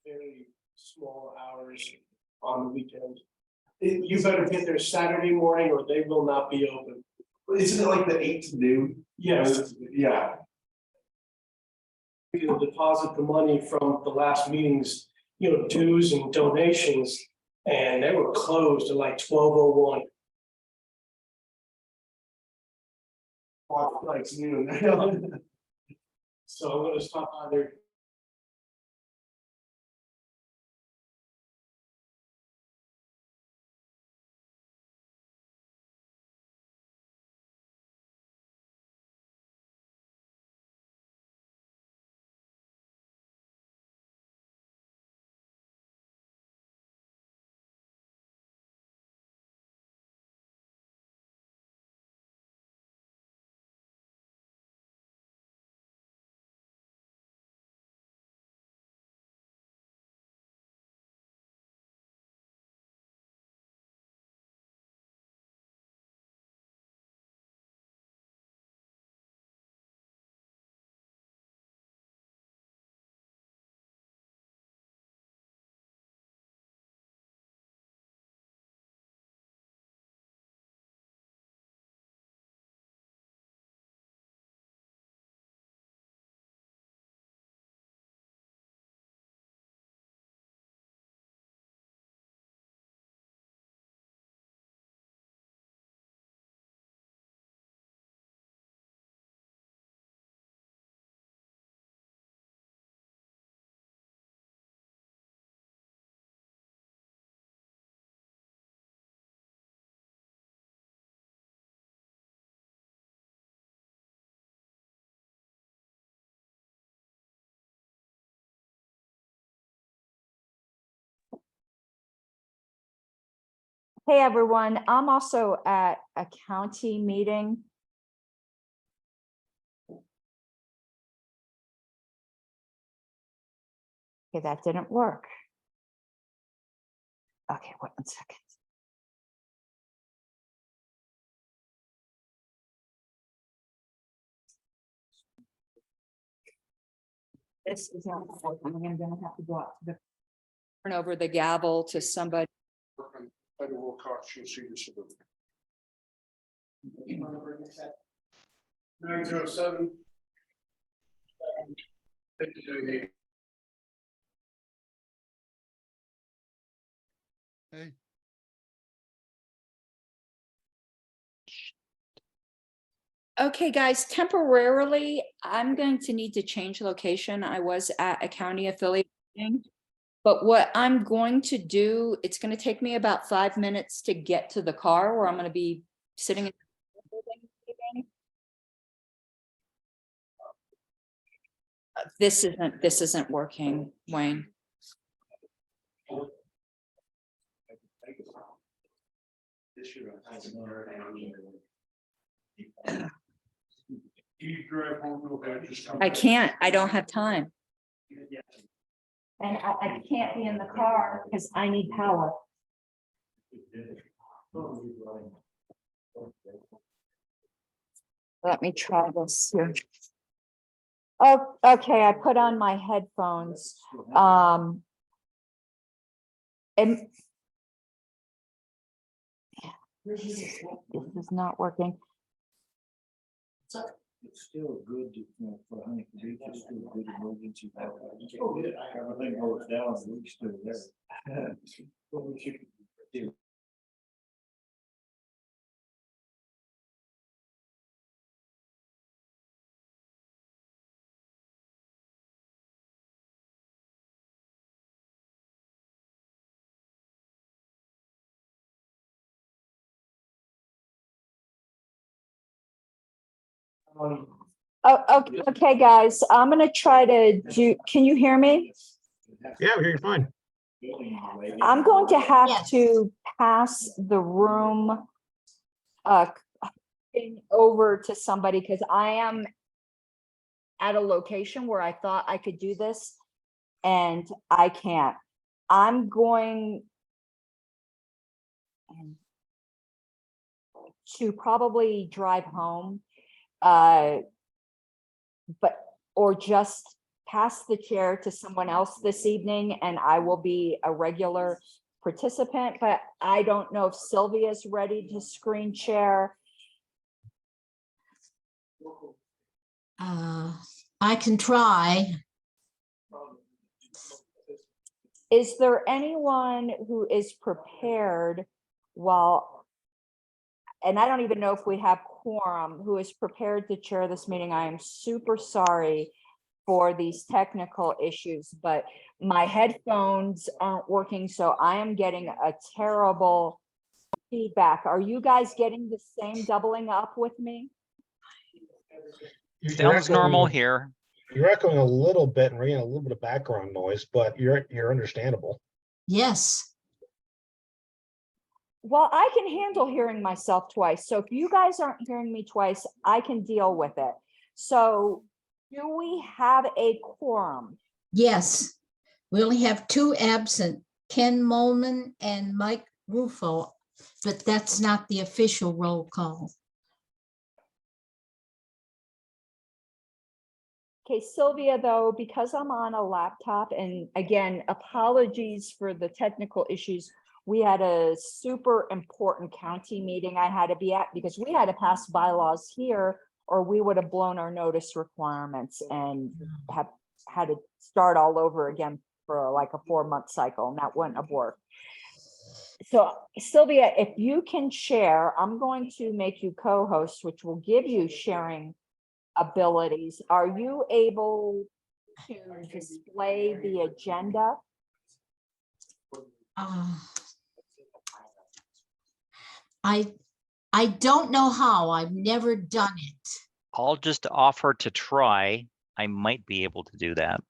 very small hours on the weekend. You better get there Saturday morning or they will not be open. Isn't it like the 8 to noon? Yes, Yeah. you deposit the money from the last meeting's, dues and donations, and they were closed at like 12:01. Like noon. So I'm gonna stop by there. Hey, everyone. I'm also at a county meeting. Okay, that didn't work. Okay, wait 1 second. This is not working. I'm gonna have to go out to the turn over the gavel to somebody. I will cost you, see this. 907. Hey, Okay, guys, temporarily, I'm going to need to change location. I was at a county affiliate meeting. But what I'm going to do, it's going to take me about 5 minutes to get to the car where I'm going to be sitting in the building. This isn't working, Wayne. I can't, I don't have time. And I can't be in the car because I need power. Let me try this here. Oh, okay, I put on my headphones. And this is not working. It's still good for Huntington Beach, it's still a good emergency. Everything goes down, we're still there. What we should do. Oh, okay, guys, I'm gonna try to do, can you hear me? yeah, we're hearing fine. I'm going to have to pass the room over to somebody because I am at a location where I thought I could do this and I can't. I'm going to probably drive home, but or just pass the chair to someone else this evening and I will be a regular participant, but I don't know if Sylvia's ready to screen share. I can try. Is there anyone who is prepared while, and I don't even know if we have quorum, who is prepared to chair this meeting? I am super sorry for these technical issues, but my headphones aren't working, so I am getting a terrible feedback. Are you guys getting the same doubling up with me? Sounds normal here. You're echoing a little bit and we're getting a little bit of background noise, but you're understandable. Yes. Well, I can handle hearing myself twice. So if you guys aren't hearing me twice, I can deal with it. So do we have a quorum? Yes. We only have 2 absent, Ken Molman and Mike Ruffo, but that's not the official roll call. Okay, Sylvia, though, because I'm on a laptop, and again, apologies for the technical issues. We had a super important county meeting I had to be at because we had to pass bylaws here or we would have blown our notice requirements and have had to start all over again for like a 4-month cycle, and that wouldn't have worked. So Sylvia, if you can share, I'm going to make you co-host, which will give you sharing abilities. Are you able to display the agenda? I don't know how. I've never done it. I'll just offer to try. I might be able to do that.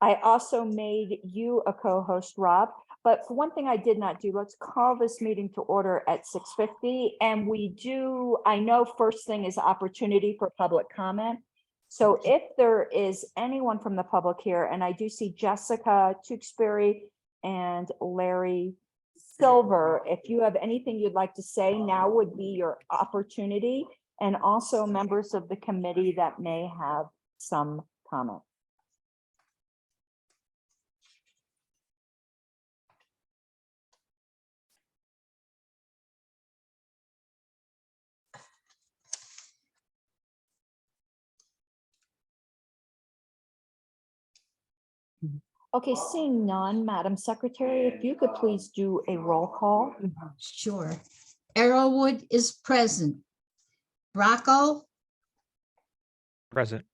I also made you a co-host, Rob, but for one thing I did not do, let's call this meeting to order at 6:50. And we do, I know first thing is opportunity for public comment. So if there is anyone from the public here, and I do see Jessica Tewksbury and Larry Silver, if you have anything you'd like to say, now would be your opportunity. And also members of the committee that may have some comment. Okay, seeing none, Madam Secretary, if you could please do a roll call. Sure. Arrowwood is present. Bracco, Present.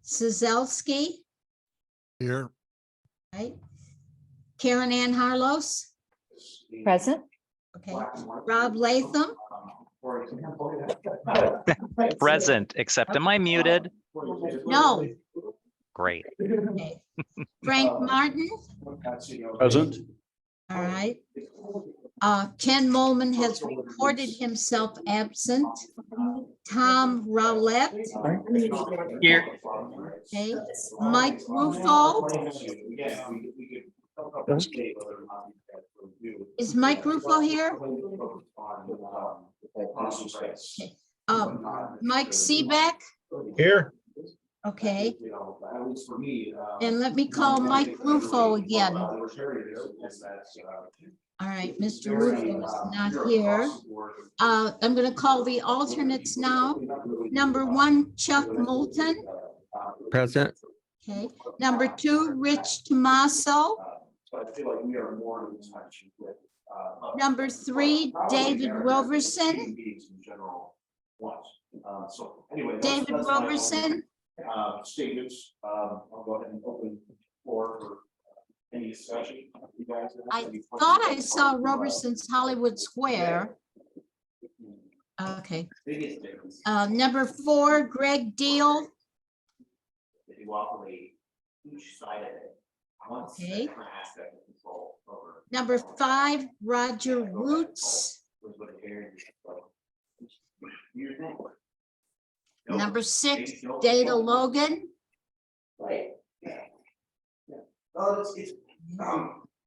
Szalski, Here. right? Karen Ann Harlos, Present. okay. Rob Latham, Present, except am I muted? no. Great. Okay. Frank Martin, Present. all right. Ken Molman has reported himself absent. Tom Rowlett, Here. okay. Mike Ruffo, is Mike Ruffo here? Mike Seebeck, Here. okay. And let me call Mike Ruffo again. All right, Mr. Ruffo is not here. I'm going to call the alternates now. Number 1, Chuck Moulton. Present. Okay. Number 2, Rich Tomaso. Number 3, David Roberson. David Roberson. Statements, I'll go ahead and open the floor for any discussion. I thought I saw Roberson's Hollywood Square. Okay. Number 4, Greg Deal. Okay. Number 5, Roger Roots. Number 6, Data Logan.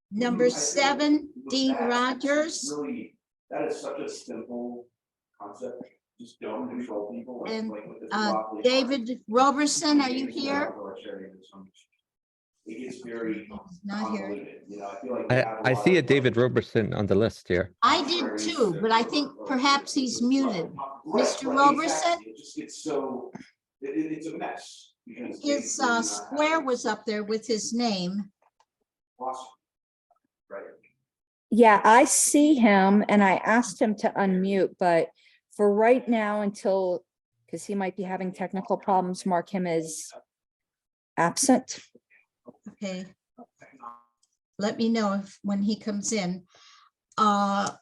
Number 7, Dean Rogers. That is such a simple concept, just don't control people. And, like with this Uh, broccoli David Roberson, are you here? It gets very Not here. convoluted, you know, I feel like. we have I lot see a of, David Robertson on the list here. I did too, but I think perhaps he's muted. Right, Mr. right, Roberson? exactly. It just gets so, it's a mess. because they His do not square have- was up there with his name. Awesome. Right. Yeah, I see him and I asked him to unmute, but for right now until, because he might be having technical problems, mark him as absent. Okay. Let me know if, when he comes in. Mr.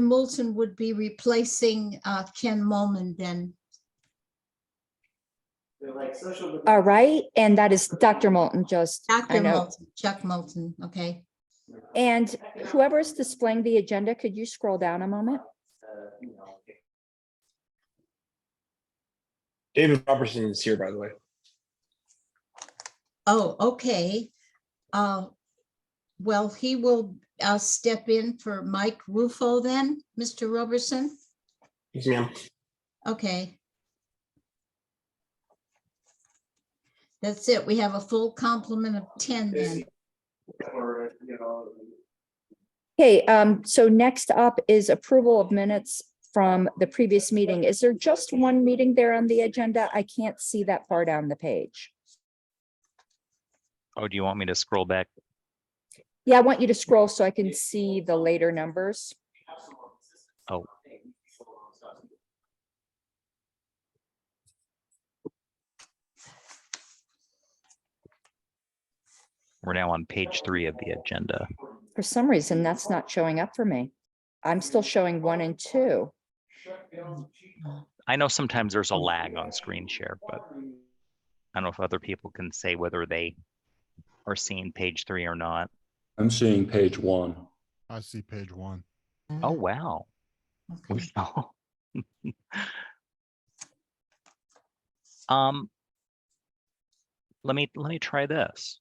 Moulton would be replacing Ken Molman then. They're like social. All right, and that is Dr. Moulton, just, I Dr. know. Moulton, Chuck Moulton, okay. And whoever's displaying the agenda, could you scroll down a moment? David Robertson is here, by the way. Oh, okay. Well, he will step in for Mike Rufo then, Mr. Roberson? Yes, ma'am. Okay. That's it. We have a full complement of 10 then. Or, you know. Okay, so next up is approval of minutes from the previous meeting. Is there just one meeting there on the agenda? I can't see that far down the page. Oh, do you want me to scroll back? Yeah, I want you to scroll so I can see the later numbers. Oh. We're now on page 3 of the agenda. For some reason, that's not showing up for me. I'm still showing 1 and 2. I know sometimes there's a lag on screen share, but I don't know if other people can say whether they are seeing page 3 or not. I'm seeing page 1. I see page 1. Oh, wow. Okay. Wow. Let me try this.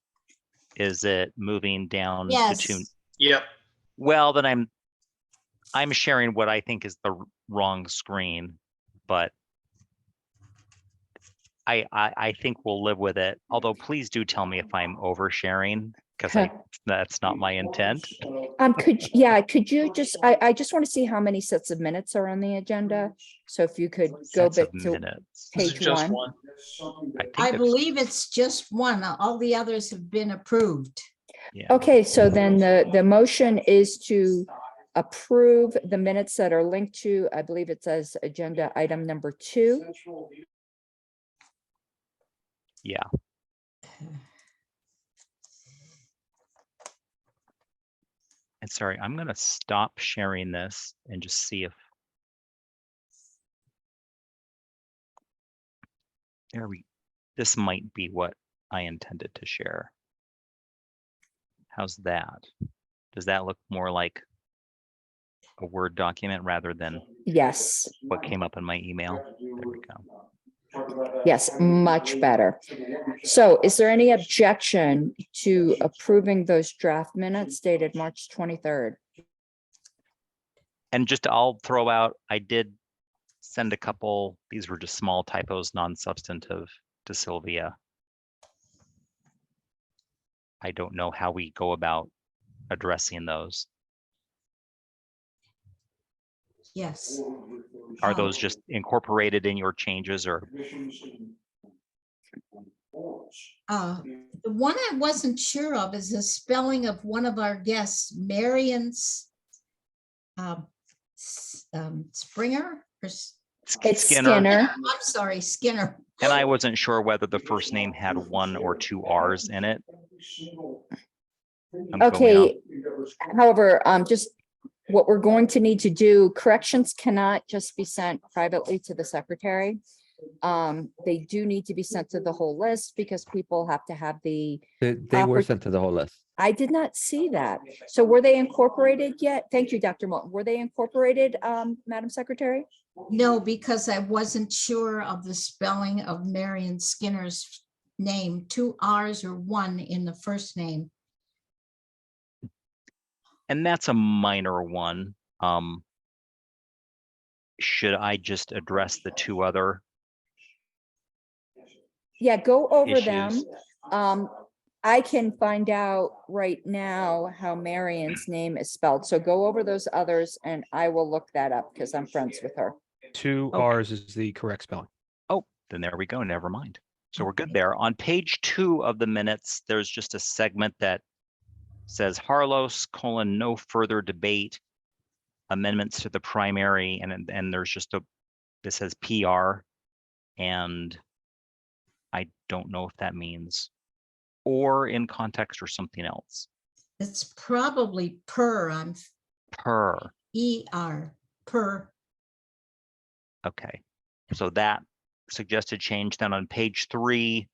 Is it moving down to 2? Yes, Yep. Well, then I'm sharing what I think is the wrong screen, but I think we'll live with it. Although please do tell me if I'm oversharing, because that's not my intent. Could you just, I just want to see how many sets of minutes are on the agenda. So if you could go Sets back of to minutes. This is page just 1. one. I it's- believe it's just one. All the others have been approved. yeah. Okay, so then the motion is to approve the minutes that are linked to, I believe it says agenda item number 2. Yeah. And sorry, I'm gonna stop sharing this and just see if this might be what I intended to share. How's that? Does that look more like a Word document rather than Yes, what came up in my email? There we go. yes, much better. So is there any objection to approving those draft minutes dated March 23rd? And just I'll throw out, I did send a couple, these were just small typos, non-substantive, to Sylvia. I don't know how we go about addressing those. Yes. Are those just incorporated in your changes or? The one I wasn't sure of is the spelling of one of our guests, Marion's Springer? It's Skinner. Skinner. I'm sorry, Skinner. And I wasn't sure whether the first name had 1 or 2 R's in it. I'm going Okay, off- however, just what we're going to need to do, corrections cannot just be sent privately to the secretary. They do need to be sent to the whole list because people have to have the, They were sent to the whole list. I did not see that. So were they incorporated yet? Thank you, Dr. Moulton. Were they incorporated, Madam Secretary? No, because I wasn't sure of the spelling of Marion Skinner's name, 2 R's or 1 in the first name. And that's a minor one. Should I just address the two other Yeah, go over them. issues? I can find out right now how Marion's name is spelled. So go over those others and I will look that up because I'm friends with her. Two Okay. R's is the correct spelling. Oh, then there we go. Never mind. So we're good Okay. there. On page 2 of the minutes, there's just a segment that says Harlos, no further debate, amendments to the primary, and there's just this says PR, and I don't know if that means or in context or something else. It's probably per on Per. ER, per. Okay. So that suggested change. Then on page 3,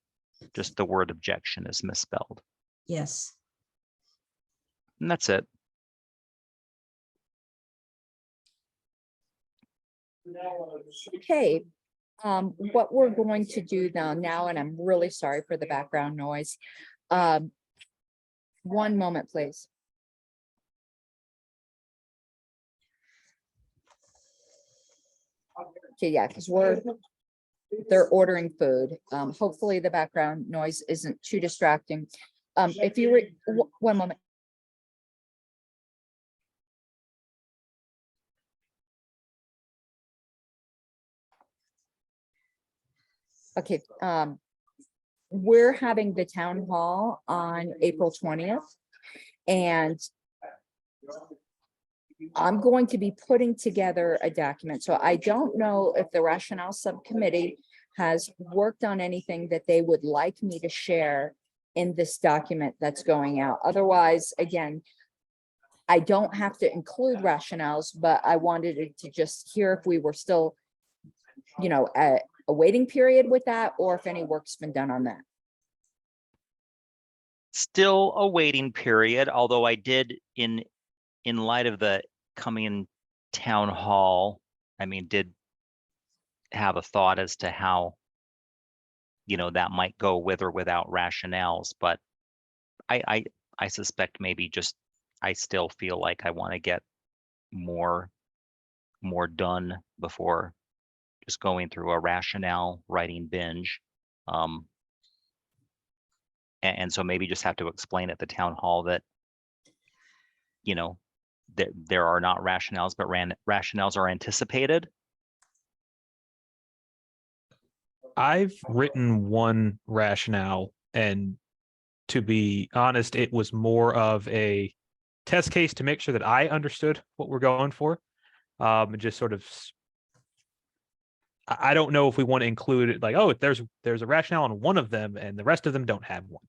just the word objection is misspelled. Yes. And that's it. Okay, what we're going to do now, and I'm really sorry for the background noise. One moment, please. Okay, yeah, because they're ordering food. Hopefully the background noise isn't too distracting. If you were, one moment. Okay, we're having the town hall on April 20th. And I'm going to be putting together a document. So I don't know if the rationale subcommittee has worked on anything that they would like me to share in this document that's going out. Otherwise, again, I don't have to include rationales, but I wanted it to just hear if we were still, you know, at a waiting period with that, or if any work's been done on that. Still a waiting period, although I did in light of the coming town hall, I mean, did have a thought as to how, you know, that might go with or without rationales, but I suspect maybe just, I still feel like I want to get more done before just going through a rationale writing binge. And so maybe just have to explain at the town hall that, you know, that there are not rationales, but rationales are anticipated. I've written one rationale, and to be honest, it was more of a test case to make sure that I understood what we're going for. And just sort of, I don't know if we want to include it like, oh, there's a rationale on one of them and the rest of them don't have one.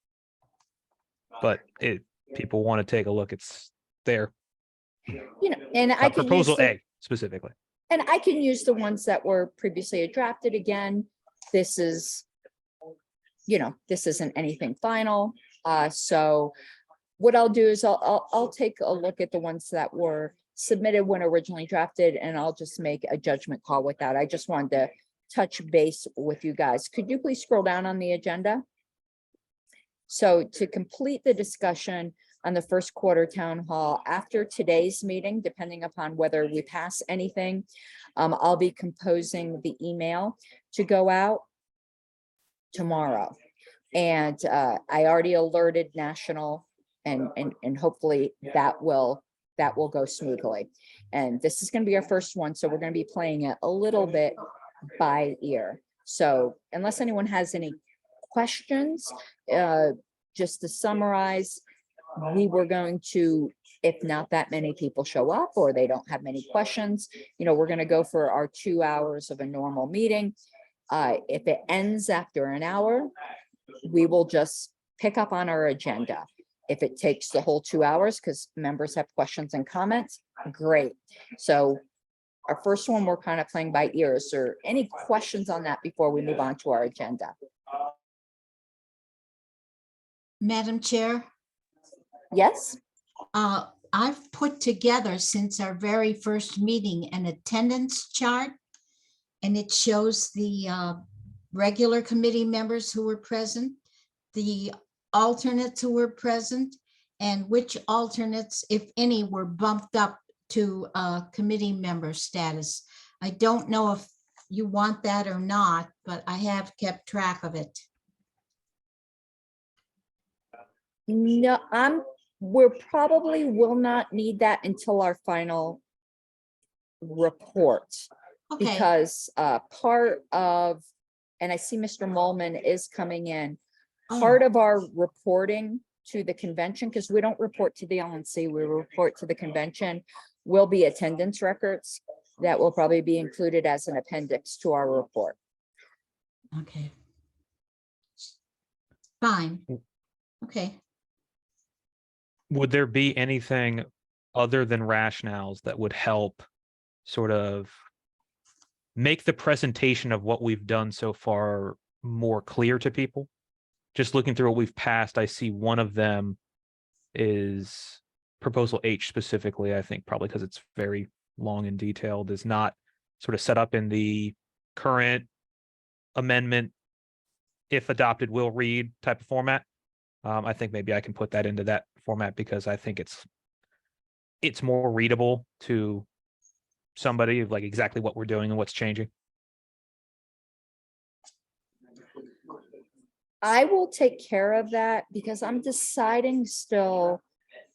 But people want to take a look, it's there. You know, and I can use Proposal A specifically. And I can use the ones that were previously drafted again. This is, you know, this isn't anything final. So what I'll do is I'll take a look at the ones that were submitted when originally drafted, and I'll just make a judgment call with that. I just wanted to touch base with you guys. Could you please scroll down on the agenda? So to complete the discussion on the first quarter town hall after today's meeting, depending upon whether we pass anything, I'll be composing the email to go out tomorrow. And I already alerted National, and hopefully that will go smoothly. And this is going to be our first one, so we're going to be playing it a little bit by ear. So unless anyone has any questions, just to summarize, we were going to, if not that many people show up or they don't have many questions, you know, we're going to go for our 2 hours of a normal meeting. If it ends after an hour, we will just pick up on our agenda. If it takes the whole 2 hours because members have questions and comments, great. So our first one, we're kind of playing by ear. Is there any questions on that before we move on to our agenda? Madam Chair, Yes? I've put together since our very first meeting an attendance chart, and it shows the regular committee members who were present, the alternates who were present, and which alternates, if any, were bumped up to committee member status. I don't know if you want that or not, but I have kept track of it. No, we're probably will not need that until our final report. Okay, Because part of, and I see Mr. Molman is coming in, Oh. part of our reporting to the convention, because we don't report to the LNC, we report to the convention, will be attendance records that will probably be included as an appendix to our report. okay. Fine. Okay. Would there be anything other than rationales that would help sort of make the presentation of what we've done so far more clear to people? Just looking through what we've passed, I see one of them is proposal H specifically, I think probably because it's very long and detailed, is not sort of set up in the current amendment, if adopted, will read type of format. I think maybe I can put that into that format because I think it's more readable to somebody of like exactly what we're doing and what's changing. I will take care of that because I'm deciding still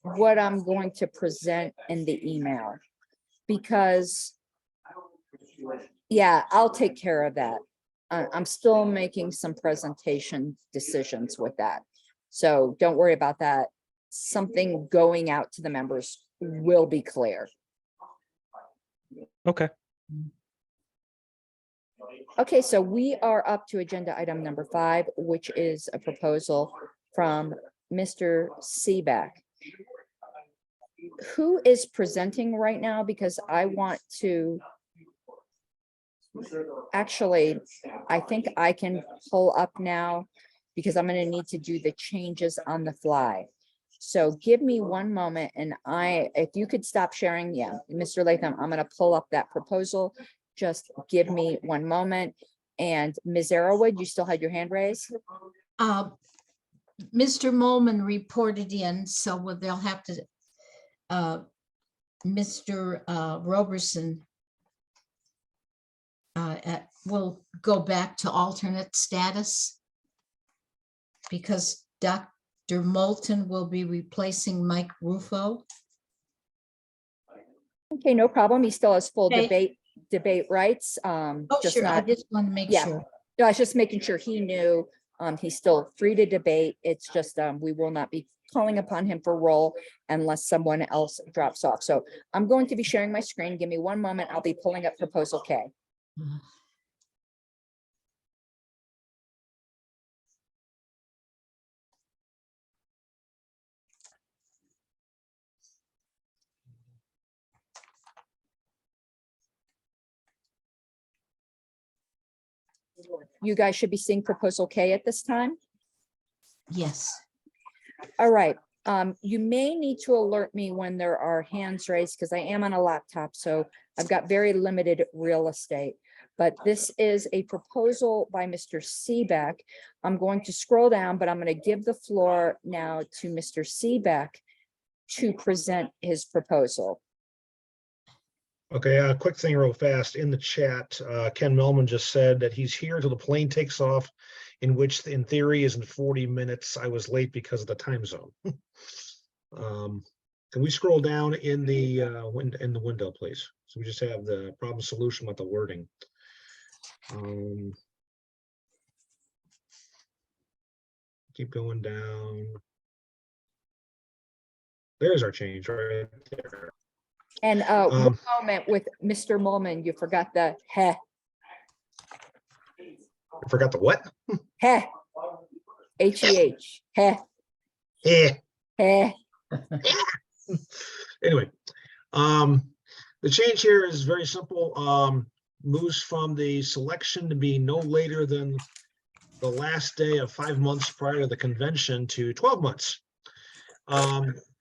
what I'm going to present in the email. Because, yeah, I'll take care of that. I'm still making some presentation decisions with that. So don't worry about that. Something going out to the members will be clear. Okay. Okay, so we are up to agenda item number 5, which is a proposal from Mr. Seebeck. Who is presenting right now? Because I want to, actually, I think I can pull up now because I'm going to need to do the changes on the fly. So give me one moment and if you could stop sharing, yeah, Mr. Latham, I'm going to pull up that proposal. Just give me one moment. And Ms. Arrowood, you still had your hand raised? Mr. Molman reported in, so they'll have to, Mr. Roberson will go back to alternate status because Dr. Moulton will be replacing Mike Ruffo. Okay, no problem. He still has full Okay. debate rights. Oh, Just sure. I not, just want to make yeah. sure. no, I was just making sure he knew, he's still free to debate. It's just, we will not be calling upon him for roll unless someone else drops off. So I'm going to be sharing my screen. Give me one moment. I'll be pulling up proposal K. You guys should be seeing proposal K at this time. Yes. All right. You may need to alert me when there are hands raised because I am on a laptop, so I've got very limited real estate. But this is a proposal by Mr. Seebeck. I'm going to scroll down, but I'm going to give the floor now to Mr. Seebeck to present his proposal. Okay, a quick thing real fast. In the chat, Ken Melman just said that he's here till the plane takes off, in which in theory is in 40 minutes. I was late because of the time zone. Can we scroll down in the window, please? So we just have the problem solution with the wording. Keep going down. There's our change right there. And one moment with Mr. Molman, you forgot the heh. I forgot the what? Heh. H-E-H. Heh. Yeah. Heh. Anyway, the change here is very simple. Moves from the selection to be no later than the last day of 5 months prior to the convention to 12 months.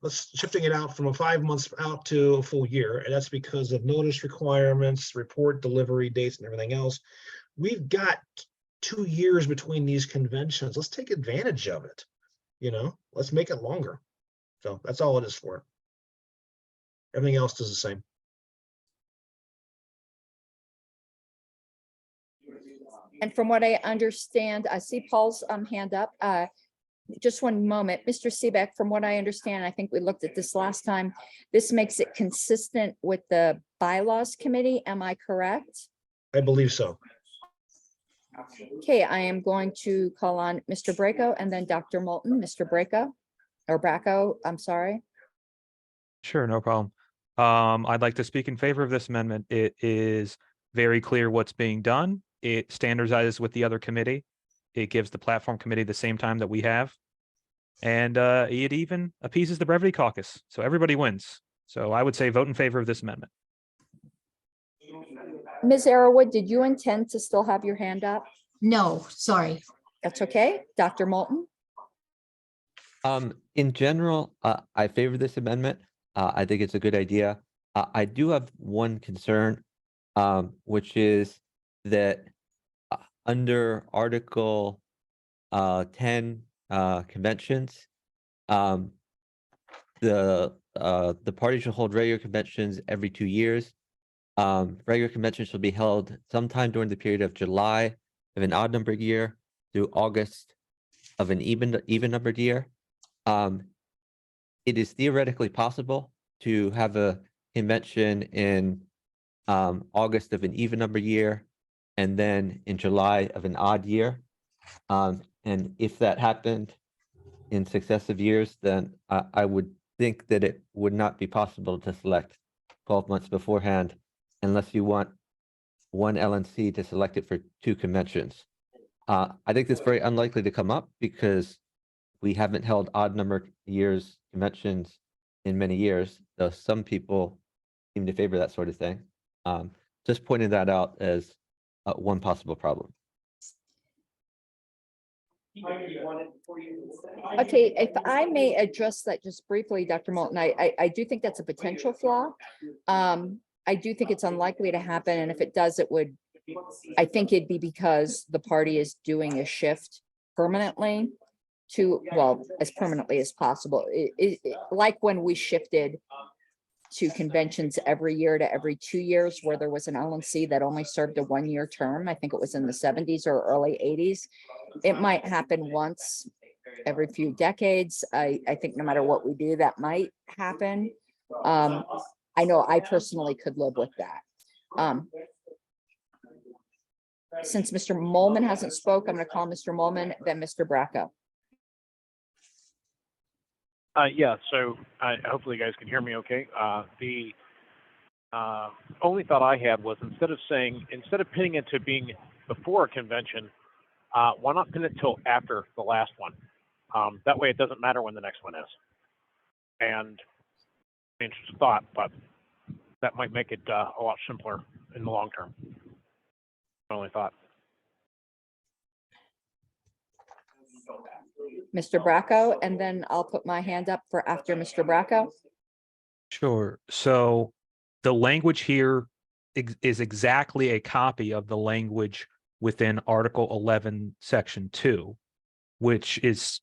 Let's shifting it out from a 5 months out to a full year. And that's because of notice requirements, report delivery dates and everything else. We've got 2 years between these conventions. Let's take advantage of it. You know, let's make it longer. So that's all it is for. Everything else is the same. And from what I understand, I see Paul's hand up. Just one moment, Mr. Seebeck, from what I understand, I think we looked at this last time. This makes it consistent with the bylaws committee. Am I correct? I believe so. Okay, I am going to call on Mr. Braco and then Dr. Moulton. Mr. Braco or Bracco, I'm sorry. Sure, no problem. I'd like to speak in favor of this amendment. It is very clear what's being done. It standardizes with the other committee. It gives the platform committee the same time that we have. And it even appeases the brevity caucus. So everybody wins. So I would say vote in favor of this amendment. Ms. Arrowood, did you intend to still have your hand up? No, sorry. That's okay. Dr. Moulton? In general, I favor this amendment. I think it's a good idea. I do have one concern, which is that under Article 10 conventions, the party shall hold regular conventions every 2 years. Regular conventions shall be held sometime during the period of July of an odd numbered year through August of an even numbered year. It is theoretically possible to have a convention in August of an even numbered year and then in July of an odd year. And if that happened in successive years, then I would think that it would not be possible to select 12 months beforehand unless you want one LNC to select it for 2 conventions. I think that's very unlikely to come up because we haven't held odd numbered years conventions in many years, though some people seem to favor that sort of thing. Just pointing that out as one possible problem. Okay, if I may address that just briefly, Dr. Moulton, I do think that's a potential flaw. I do think it's unlikely to happen, and if it does, I think it'd be because the party is doing a shift permanently to, well, as permanently as possible. Like when we shifted to conventions every year to every 2 years, where there was an LNC that only served a 1-year term. I think it was in the 70s or early 80s. It might happen once every few decades. I think no matter what we do, that might happen. I know I personally could live with that. Since Mr. Molman hasn't spoke, I'm going to call Mr. Molman, then Mr. Bracco. Yeah, so hopefully you guys can hear me okay. The only thought I had was instead of pinning it to being before a convention, why not pin it till after the last one? That way it doesn't matter when the next one is. And interesting thought, but that might make it a lot simpler in the long term. Only thought. Mr. Bracco, and then I'll put my hand up for after Mr. Bracco. Sure. So the language here is exactly a copy of the language within Article 11, Section 2, which is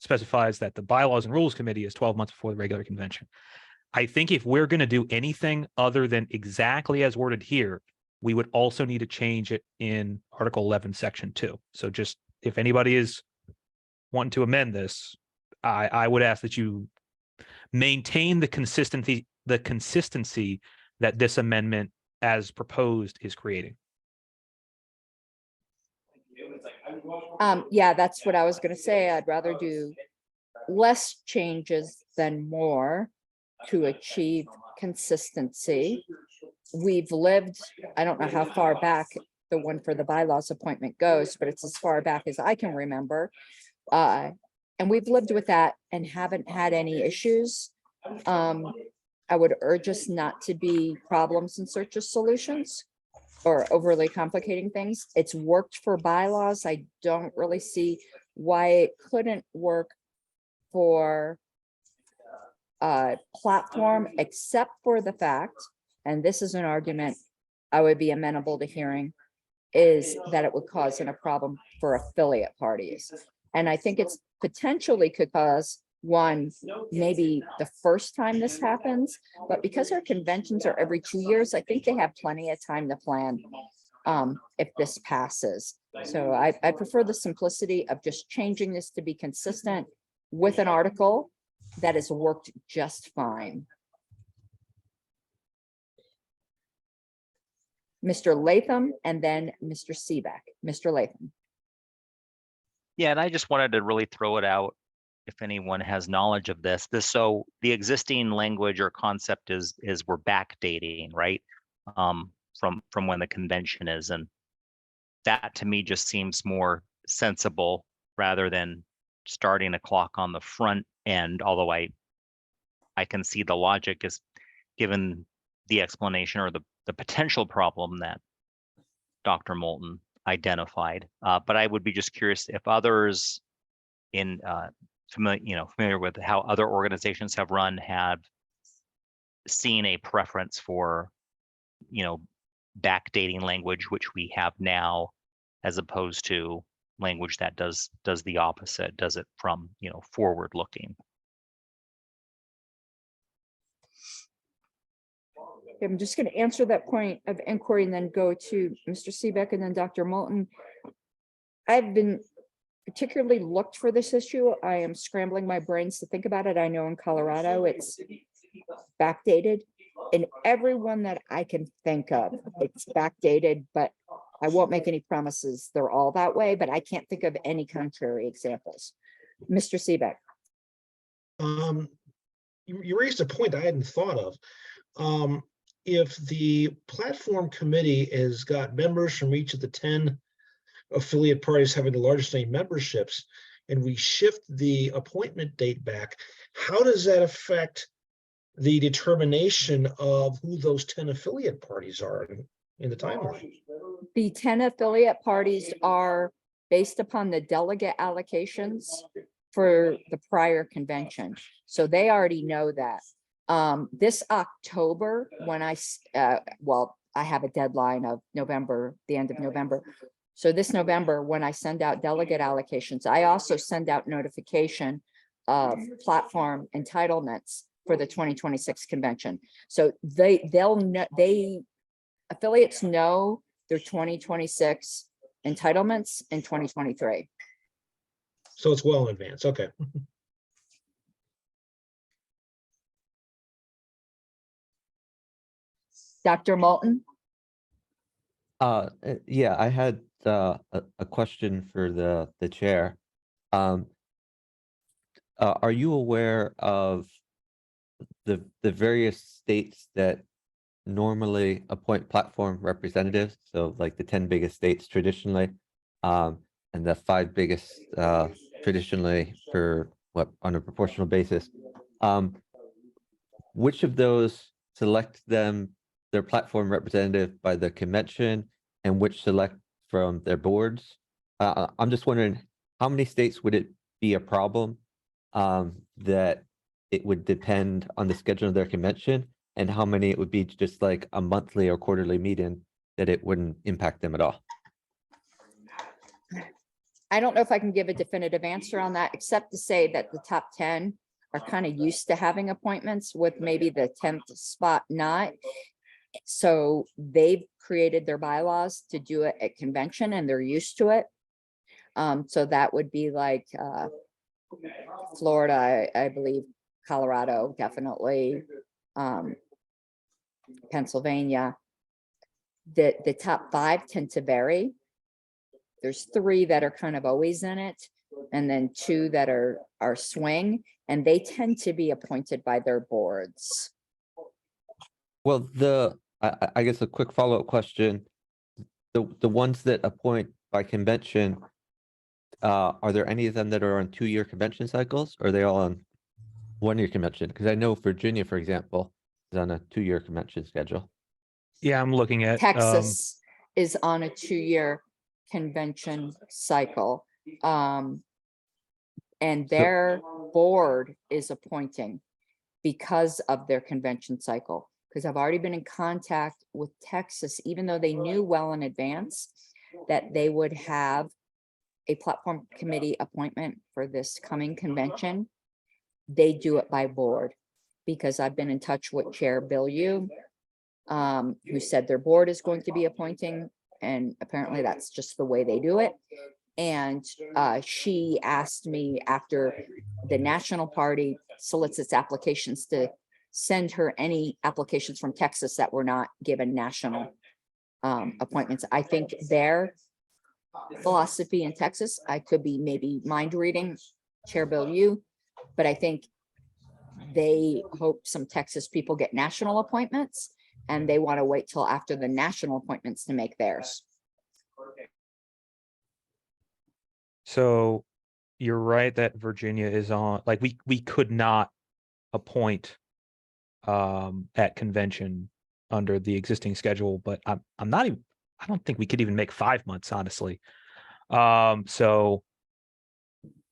specifies that the Bylaws and Rules Committee is 12 months before the regular convention. I think if we're going to do anything other than exactly as worded here, we would also need to change it in Article 11, Section 2. So just if anybody is wanting to amend this, I would ask that you maintain the consistency that this amendment as proposed is creating. Yeah, that's what I was going to say. I'd rather do less changes than more to achieve consistency. We've lived, I don't know how far back the one for the bylaws appointment goes, but it's as far back as I can remember. And we've lived with that and haven't had any issues. I would urge us not to be problems in search of solutions or overly complicating things. It's worked for bylaws. I don't really see why it couldn't work for a platform, except for the fact, and this is an argument I would be amenable to hearing, is that it would cause a problem for affiliate parties. And I think it's potentially could cause one, maybe the first time this happens, but because our conventions are every 2 years, I think they have plenty of time to plan if this passes. So I prefer the simplicity of just changing this to be consistent with an article that has worked just fine. Mr. Latham and then Mr. Seebeck. Mr. Latham. Yeah, and I just wanted to really throw it out if anyone has knowledge of this. So the existing language or concept is we're backdating, right? From when the convention is, and that to me just seems more sensible rather than starting a clock on the front end, although I can see the logic is given the explanation or the potential problem that Dr. Moulton identified. But I would be just curious if others in familiar with how other organizations have run, have seen a preference for, backdating language, which we have now, as opposed to language that does the opposite, does it from, forward looking. I'm just going to answer that point of inquiry and then go to Mr. Seebeck and then Dr. Moulton. I've been particularly looked for this issue. I am scrambling my brains to think about it. I know in Colorado it's backdated, and everyone that I can think of, it's backdated, but I won't make any promises they're all that way, but I can't think of any contrary examples. Mr. Seebeck. You raised a point I hadn't thought of. If the platform committee has got members from each of the 10 affiliate parties having the largest name memberships, and we shift the appointment date back, how does that affect the determination of who those 10 affiliate parties are in the timeline? The 10 affiliate parties are based upon the delegate allocations for the prior convention. So they already know that. This October, when I have a deadline of November, the end of November. So this November, when I send out delegate allocations, I also send out notification of platform entitlements for the 2026 convention. So affiliates know their 2026 entitlements in 2023. So it's well in advance. Okay. Dr. Moulton? Yeah, I had a question for the chair. Are you aware of the various states that normally appoint platform representatives? So like the 10 biggest states traditionally, and the 5 biggest traditionally for on a proportional basis. Which of those select their platform representative by the convention, and which select from their boards? I'm just wondering, how many states would it be a problem that it would depend on the schedule of their convention, and how many it would be just like a monthly or quarterly meeting that it wouldn't impact them at all? I don't know if I can give a definitive answer on that, except to say that the top 10 are kind of used to having appointments, with maybe the 10th spot not. So they've created their bylaws to do it at convention, and they're used to it. So that would be like Florida, I believe, Colorado, definitely, Pennsylvania. The top 5 tend to vary. There's 3 that are kind of always in it, and then 2 that are swing, and they tend to be appointed by their boards. Well, I guess a quick follow-up question. The ones that appoint by convention, are there any of them that are on 2-year convention cycles, or are they all on 1-year convention? Because I know Virginia, for example, is on a 2-year convention schedule. Yeah, I'm looking at Texas is on a 2-year convention cycle. And their board is appointing because of their convention cycle. Because I've already been in contact with Texas, even though they knew well in advance that they would have a platform committee appointment for this coming convention. they do it by board. Because I've been in touch with Chair Bill Yu, who said their board is going to be appointing, and apparently that's just the way they do it. And she asked me after the national party solicits applications to send her any applications from Texas that were not given national appointments. I think their philosophy in Texas, I could be maybe mind reading Chair Bill Yu, but I think they hope some Texas people get national appointments and they want to wait till after the national appointments to make theirs. So you're right that Virginia is on, like, we could not appoint at convention under the existing schedule, but I'm not even, I don't think we could even make 5 months, honestly. So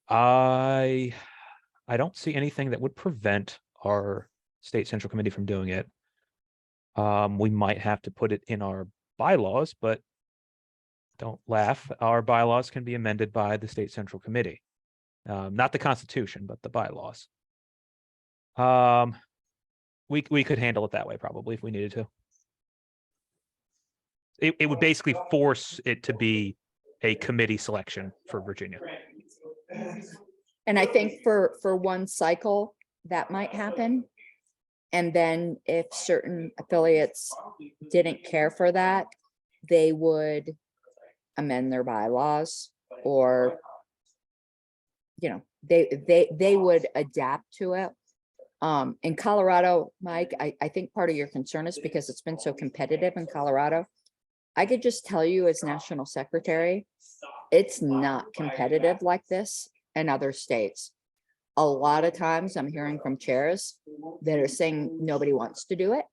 I don't see anything that would prevent our state central committee from doing it. We might have to put it in our bylaws, but don't laugh. Our bylaws can be amended by the state central committee. Not the Constitution, but the bylaws. We could handle it that way probably if we needed to. It would basically force it to be a committee selection for Virginia. And I think for one cycle, that might happen. And then if certain affiliates didn't care for that, they would amend their bylaws, or, you know, they would adapt to it. In Colorado, Mike, I think part of your concern is because it's been so competitive in Colorado. I could just tell you as national secretary, it's not competitive like this in other states. A lot of times I'm hearing from chairs that are saying nobody wants to do it,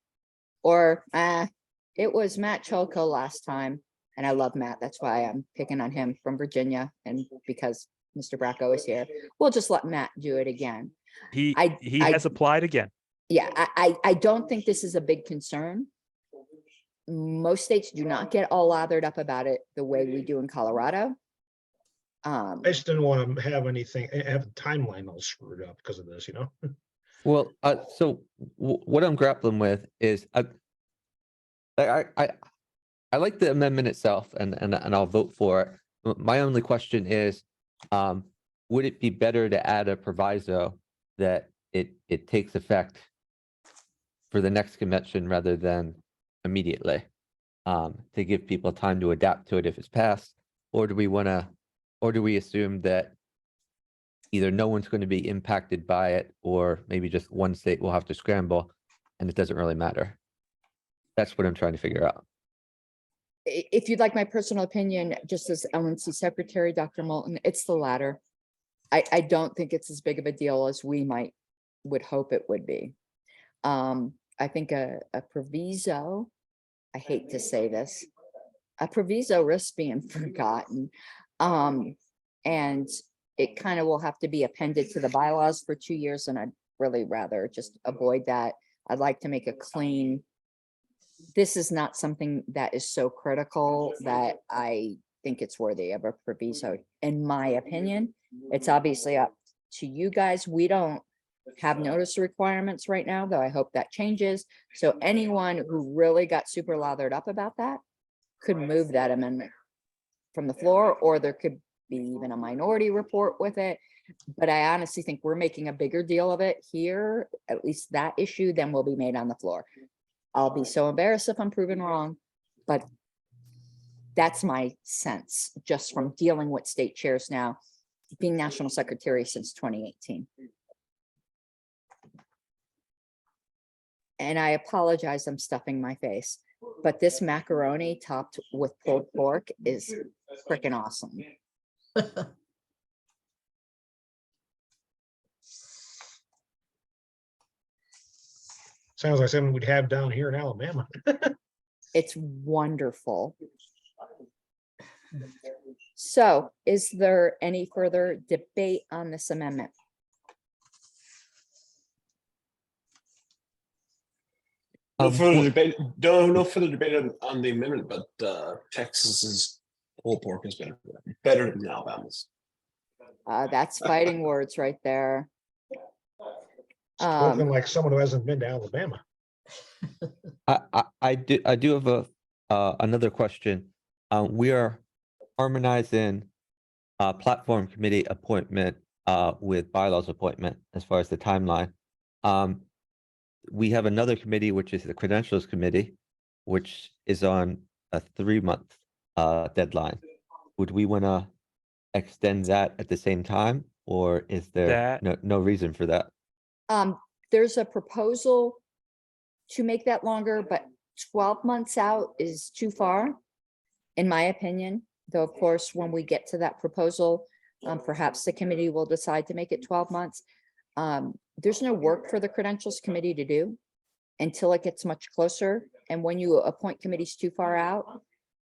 or it was Matt Cholko last time. And I love Matt. That's why I'm picking on him from Virginia. And because Mr. Bracco is here, we'll just let Matt do it again. He has applied again. Yeah, I don't think this is a big concern. Most states do not get all lathered up about it the way we do in Colorado. I just didn't want to have anything, have the timeline all screwed up because of this, you know? Well, so what I'm grappling with is I like the amendment itself, and I'll vote for it. My only question is, would it be better to add a proviso that it takes effect for the next convention rather than immediately, to give people time to adapt to it if it's passed, or do we assume that either no one's going to be impacted by it, or maybe just one state will have to scramble and it doesn't really matter? That's what I'm trying to figure out. If you'd like my personal opinion, just as LNC Secretary, Dr. Moulton, it's the latter. I don't think it's as big of a deal as we would hope it would be. I think a proviso, I hate to say this, a proviso risks being forgotten. And it kind of will have to be appended to the bylaws for 2 years, and I'd really rather just avoid that. I'd like to make a clean, this is not something that is so critical that I think it's worthy of a proviso, in my opinion. It's obviously up to you guys. We don't have notice requirements right now, though I hope that changes. So anyone who really got super lathered up about that could move that amendment from the floor, or there could be even a minority report with it. But I honestly think we're making a bigger deal of it here, at least that issue, than will be made on the floor. I'll be so embarrassed if I'm proven wrong, but that's my sense just from dealing with state chairs now, being national secretary since 2018. And I apologize, I'm stuffing my face, but this macaroni topped with pulled pork is freaking awesome. Sounds like something we'd have down here in Alabama. It's wonderful. So is there any further debate on this amendment? No further debate. No further debate on the amendment, but Texas's pulled pork is better than Alabama's. That's fighting words right there. Spoken like someone who hasn't been to Alabama. I do have another question. We are harmonizing platform committee appointment with bylaws appointment as far as the timeline. We have another committee, which is the credentials committee, which is on a 3-month deadline. Would we want to extend that at the same time, or is there no reason for that? There's a proposal to make that longer, but 12 months out is too far, in my opinion. Though, of course, when we get to that proposal, perhaps the committee will decide to make it 12 months. There's no work for the credentials committee to do until it gets much closer. And when you appoint committees too far out,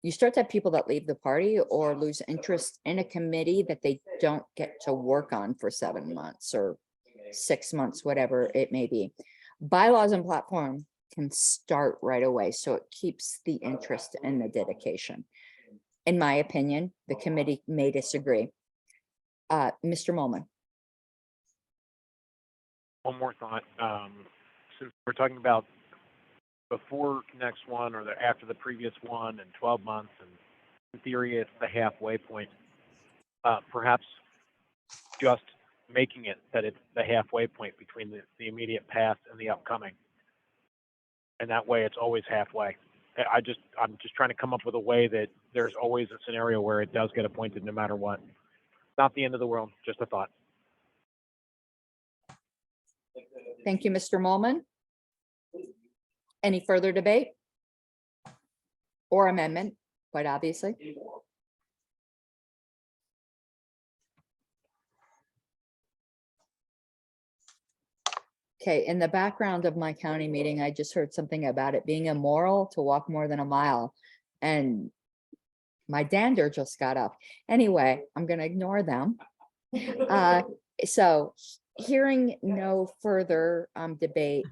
you start to have people that leave the party or lose interest in a committee that they don't get to work on for 7 months or 6 months, whatever it may be. Bylaws and platform can start right away, so it keeps the interest and the dedication. In my opinion, the committee may disagree. Mr. Molman. One more thought. Since we're talking about before next one or after the previous one and 12 months, and in theory it's the halfway point, perhaps just making it that it's the halfway point between the immediate past and the upcoming. And that way it's always halfway. I'm just trying to come up with a way that there's always a scenario where it does get appointed no matter what. Not the end of the world, just a thought. Thank you, Mr. Molman. Any further debate? Or amendment, quite obviously. Okay, in the background of my county meeting, I just heard something about it being immoral to walk more than a mile. And my dander just got up. Anyway, I'm going to ignore them. So hearing no further debate,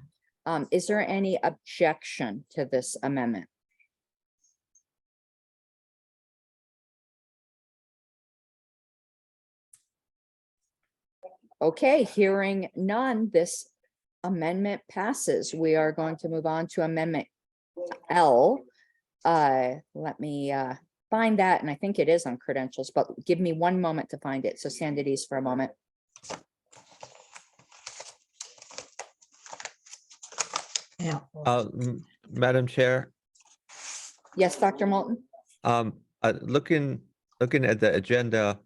is there any objection to this amendment? Okay, hearing none, this amendment passes. We are going to move on to Amendment L. Let me find that, and I think it is on credentials, but give me one moment to find it. So stand at ease for a moment. Yeah. Madam Chair, Yes, Dr. Moulton? looking at the agenda,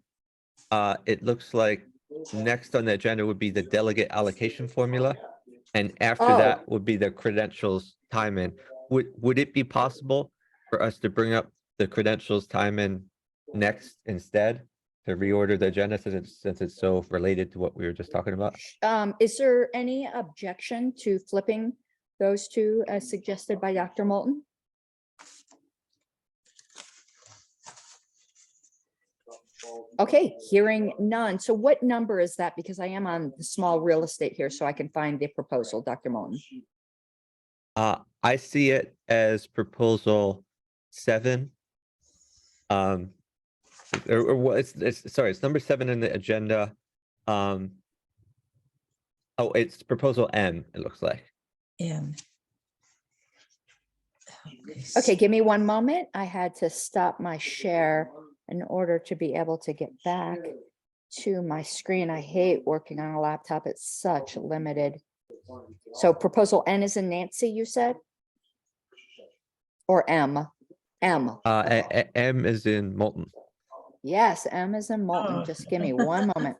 it looks like next on the agenda would be the delegate allocation formula. And after that would be the credentials timing. Would it be possible for us to bring up the credentials timing next instead to reorder the agenda since it's so related to what we were just talking about? Is there any objection to flipping those two as suggested by Dr. Moulton? Okay, hearing none. So what number is that? Because I am on the small real estate here, so I can find the proposal, Dr. Moulton. I see it as proposal 7. Or it's number 7 in the agenda. Oh, it's proposal M, it looks like. M. Okay, give me one moment. I had to stop my share in order to be able to get back to my screen. I hate working on a laptop. It's such limited. So proposal N is in Nancy, you said? Or M? M. M is in Moulton. Yes, M is in Moulton. Just give me one moment.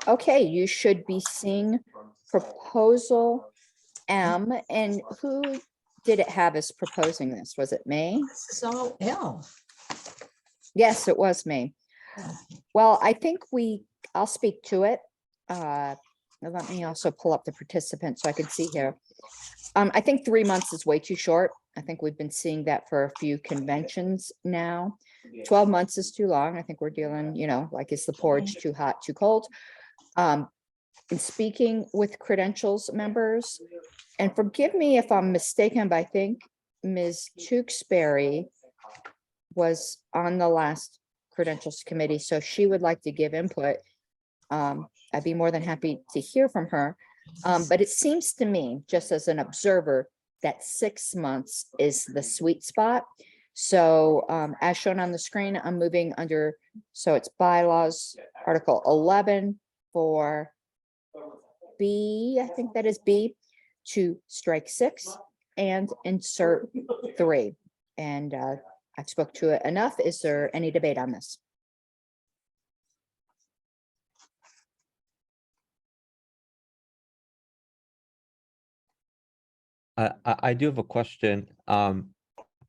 Okay, you should be seeing proposal M. And who did it have as proposing this? Was it me? So L. Yes, it was me. Well, I think I'll speak to it. Let me also pull up the participants so I can see here. I think 3 months is way too short. I think we've been seeing that for a few conventions now. 12 months is too long. I think we're dealing, like, is the porridge too hot, too cold? In speaking with credentials members, and forgive me if I'm mistaken, but I think Ms. Tewksbury was on the last credentials committee, so she would like to give input. I'd be more than happy to hear from her. But it seems to me, just as an observer, that 6 months is the sweet spot. So as shown on the screen, I'm moving under, so it's bylaws, Article 11 for B, I think that is B, to strike 6 and insert 3. And I've spoke to it enough. Is there any debate on this? I do have a question.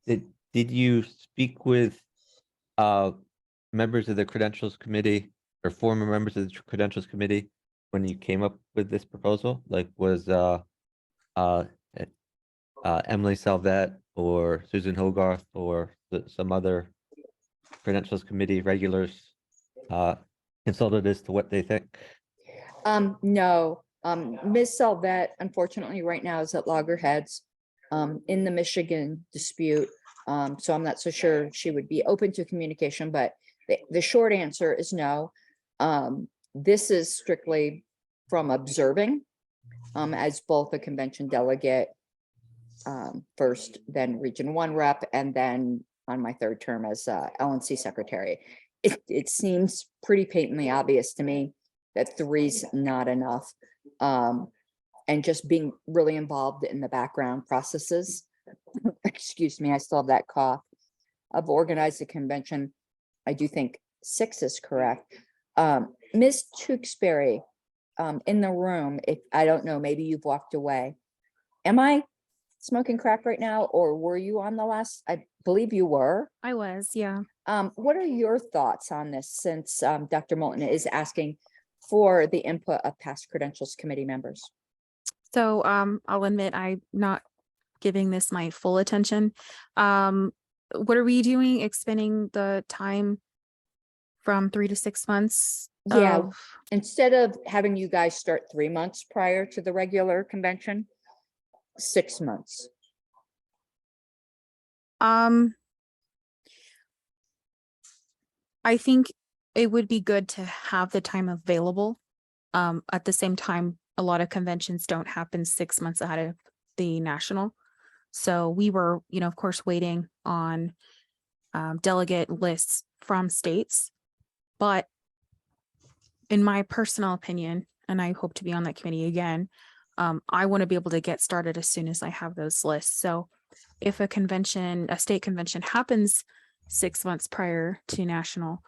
Did you speak with members of the Credentials Committee or former members of the Credentials Committee when you came up with this proposal? Like, was Emily Salvet or Susan Hogarth or some other Credentials Committee regulars consulted as to what they think? No, Ms. Salvet, unfortunately, right now is at loggerheads in the Michigan dispute. So I'm not so sure she would be open to communication, but the short answer is no. This is strictly from observing as both a convention delegate first, then Region 1 rep, and then on my third term as LNC secretary. It seems pretty patently obvious to me that 3's not enough. And just being really involved in the background processes, excuse me, I still have that cough, of organized a convention. I do think 6 is correct. Ms. Tewksbury, in the room, if I don't know, maybe you've walked away. Am I smoking crack right now, or were you on the last? I believe you were. I was, yeah. What are your thoughts on this, since Dr. Moulton is asking for the input of past credentials committee members? So I'll admit I'm not giving this my full attention. What are we doing? Expanding the time from 3 to 6 months? Yeah, instead of having you guys start 3 months prior to the regular convention, 6 months. I think it would be good to have the time available. At the same time, a lot of conventions don't happen 6 months ahead of the national. So we were, of course, waiting on delegate lists from states. But in my personal opinion, and I hope to be on that committee again, I want to be able to get started as soon as I have those lists. So if a state convention happens 6 months prior to national,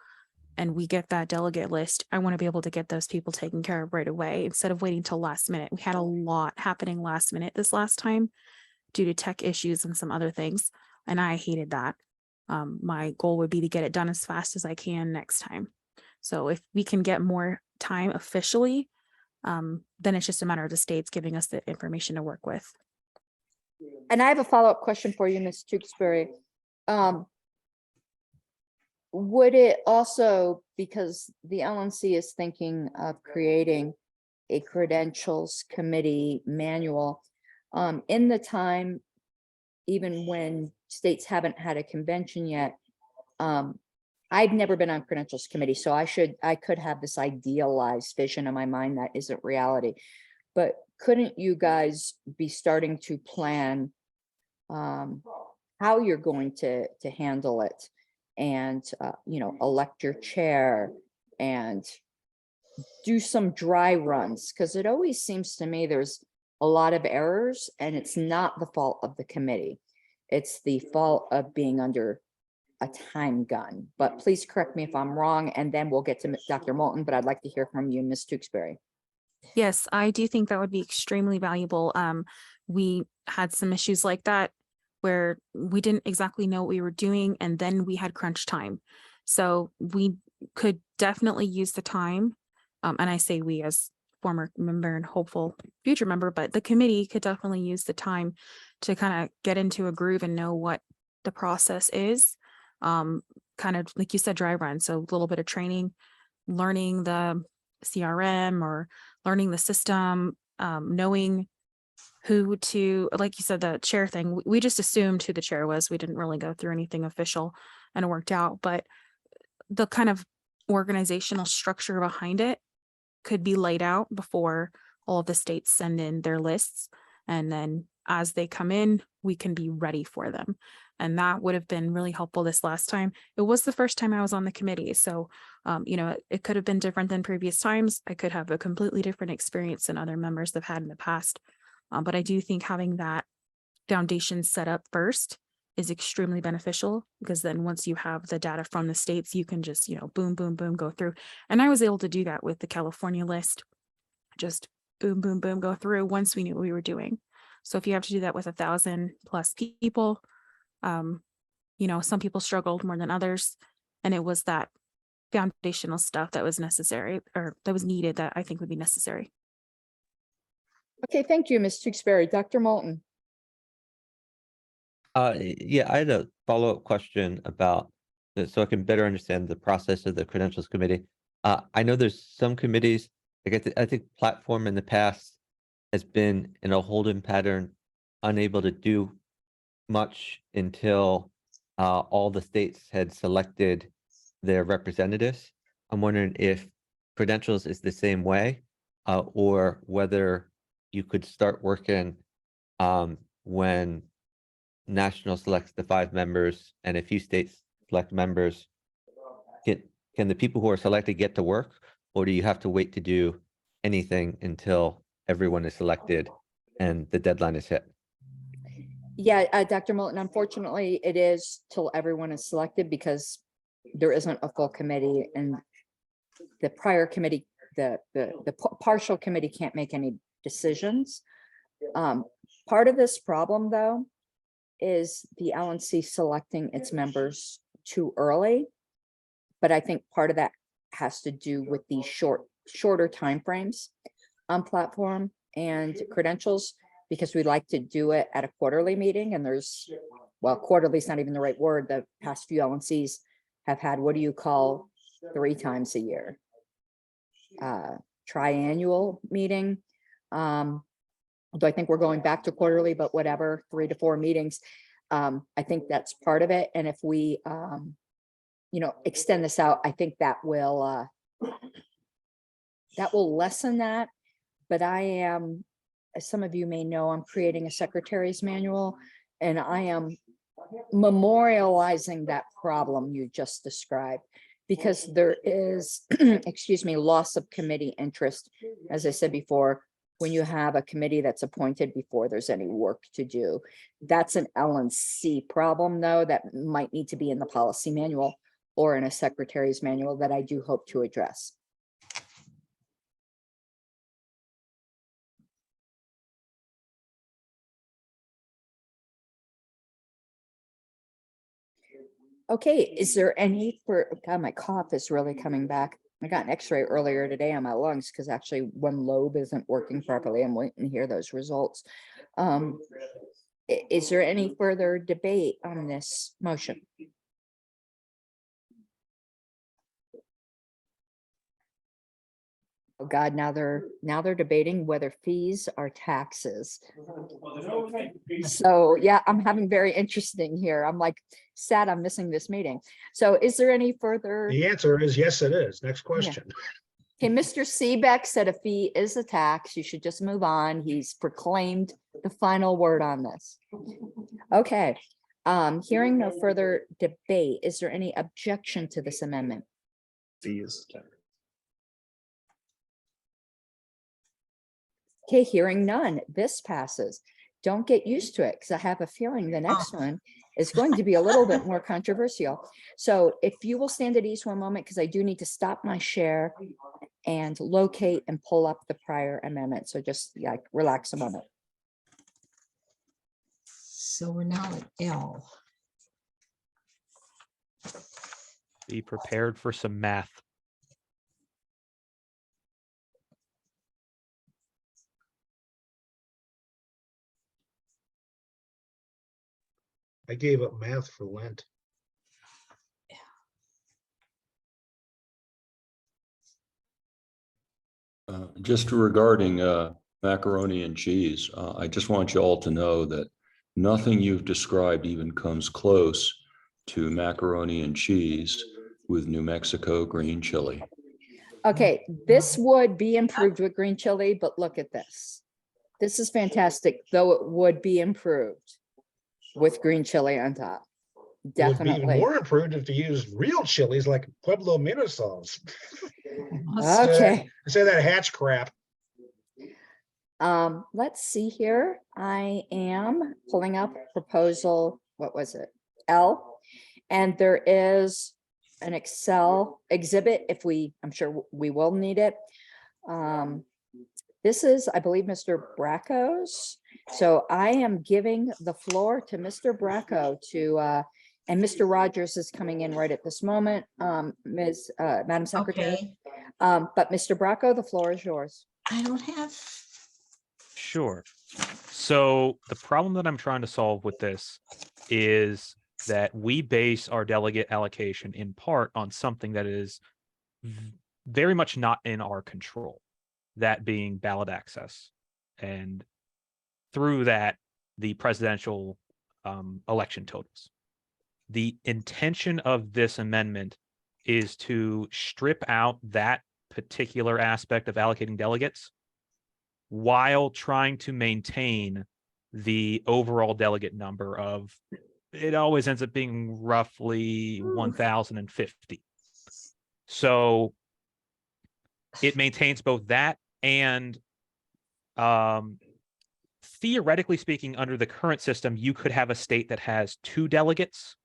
and we get that delegate list, I want to be able to get those people taken care of right away instead of waiting till last minute. We had a lot happening last minute this last time due to tech issues and some other things, and I hated that. My goal would be to get it done as fast as I can next time. So if we can get more time officially, then it's just a matter of the states giving us the information to work with. And I have a follow-up question for you, Ms. Tewksbury. Would it also, because the LNC is thinking of creating a credentials committee manual, in the time, even when states haven't had a convention yet, I've never been on credentials committee, so I could have this idealized vision in my mind that isn't reality. But couldn't you guys be starting to plan how you're going to handle it, and elect your chair and do some dry runs? Because it always seems to me there's a lot of errors, and it's not the fault of the committee. It's the fault of being under a time gun. But please correct me if I'm wrong, and then we'll get to Dr. Moulton, but I'd like to hear from you, Ms. Tewksbury. Yes, I do think that would be extremely valuable. We had some issues like that where we didn't exactly know what we were doing, and then we had crunch time. So we could definitely use the time, and I say we as former member and hopeful future member, but the committee could definitely use the time to kind of get into a groove and know what the process is. Kind of like you said, dry run. So a little bit of training, learning the CRM or learning the system, knowing who to, like you said, the chair thing. We just assumed who the chair was. We didn't really go through anything official. and it worked out. But the kind of organizational structure behind it could be laid out before all of the states send in their lists. And then as they come in, we can be ready for them. And that would have been really helpful this last time. It was the first time I was on the committee. So, it could have been different than previous times. I could have a completely different experience than other members have had in the past. But I do think having that foundation set up first is extremely beneficial, because then once you have the data from the states, you can just, boom, boom, boom, go through. And I was able to do that with the California list. Just boom, boom, boom, go through once we knew what we were doing. So if you have to do that with 1,000+ people, some people struggled more than others. And it was that foundational stuff that was necessary, or that was needed, that I think would be necessary. Okay, thank you, Ms. Tewksbury. Dr. Moulton. Yeah, I had a follow-up question about, so I can better understand the process of the credentials committee. I know there's some committees, I think platform in the past has been in a holding pattern, unable to do much until all the states had selected their representatives. I'm wondering if credentials is the same way, or whether you could start working when national selects the 5 members and a few states select members. Can the people who are selected get to work, or do you have to wait to do anything until everyone is selected and the deadline is hit? Yeah, Dr. Moulton, unfortunately, it is till everyone is selected, because there isn't a full committee, and the prior committee, the partial committee can't make any decisions. Part of this problem, though, is the LNC selecting its members too early. But I think part of that has to do with the shorter timeframes on platform and credentials, because we like to do it at a quarterly meeting, and quarterly is not even the right word. The past few LNCs have had, what do you call 3 times a year? Triannual meeting. Although I think we're going back to quarterly, but whatever, 3 to 4 meetings. I think that's part of it. And if we, extend this out, I think that will lessen that. But I am, as some of you may know, I'm creating a secretary's manual, and I am memorializing that problem you just described, because there is, loss of committee interest. As I said before, when you have a committee that's appointed before there's any work to do. That's an LNC problem, though, that might need to be in the policy manual or in a secretary's manual that I do hope to address. Okay, is there any God, my cough is really coming back. I got an x-ray earlier today on my lungs, because actually one lobe isn't working properly. I'm waiting to hear those results. Is there any further debate on this motion? Oh God, now they're debating whether fees are taxes. So yeah, I'm having very interesting here. I'm like sad I'm missing this meeting. So is there any further? The answer is yes, it is. Next question. Okay, Mr. Seebeck said a fee is a tax. You should just move on. He's proclaimed the final word on this. Okay, hearing no further debate, is there any objection to this amendment? Fees. Okay, hearing none, this passes. Don't get used to it, because I have a feeling the next one is going to be a little bit more controversial. So if you will stand at ease one moment, because I do need to stop my share and locate and pull up the prior amendment. So just like relax a moment. So we're now at L. Be prepared for some math. I gave up math for Lent. Just regarding macaroni and cheese, I just want you all to know that nothing you've described even comes close to macaroni and cheese with New Mexico green chili. Okay, this would be improved with green chili, but look at this. This is fantastic, though it would be improved with green chili on top. It would be even Definitely. more improved if you used real chilies like Pueblo Mirasols. Okay. Instead of that hatch crap. Let's see here. I am pulling up proposal, what was it? L. And there is an Excel exhibit if I'm sure we will need it. This is, I believe, Mr. Bracco's. So I am giving the floor to Mr. Bracco to, and Mr. Rogers is coming in right at this moment, Madam Secretary. Okay, But Mr. Bracco, the floor is yours. I don't have, Sure. So the problem that I'm trying to solve with this is that we base our delegate allocation in part on something that is very much not in our control, that being ballot access. And through that, the presidential election totals. The intention of this amendment is to strip out that particular aspect of allocating delegates while trying to maintain the overall delegate number of, it always ends up being roughly 1,050. So it maintains both that and theoretically speaking, under the current system, you could have a state that has 2 delegates.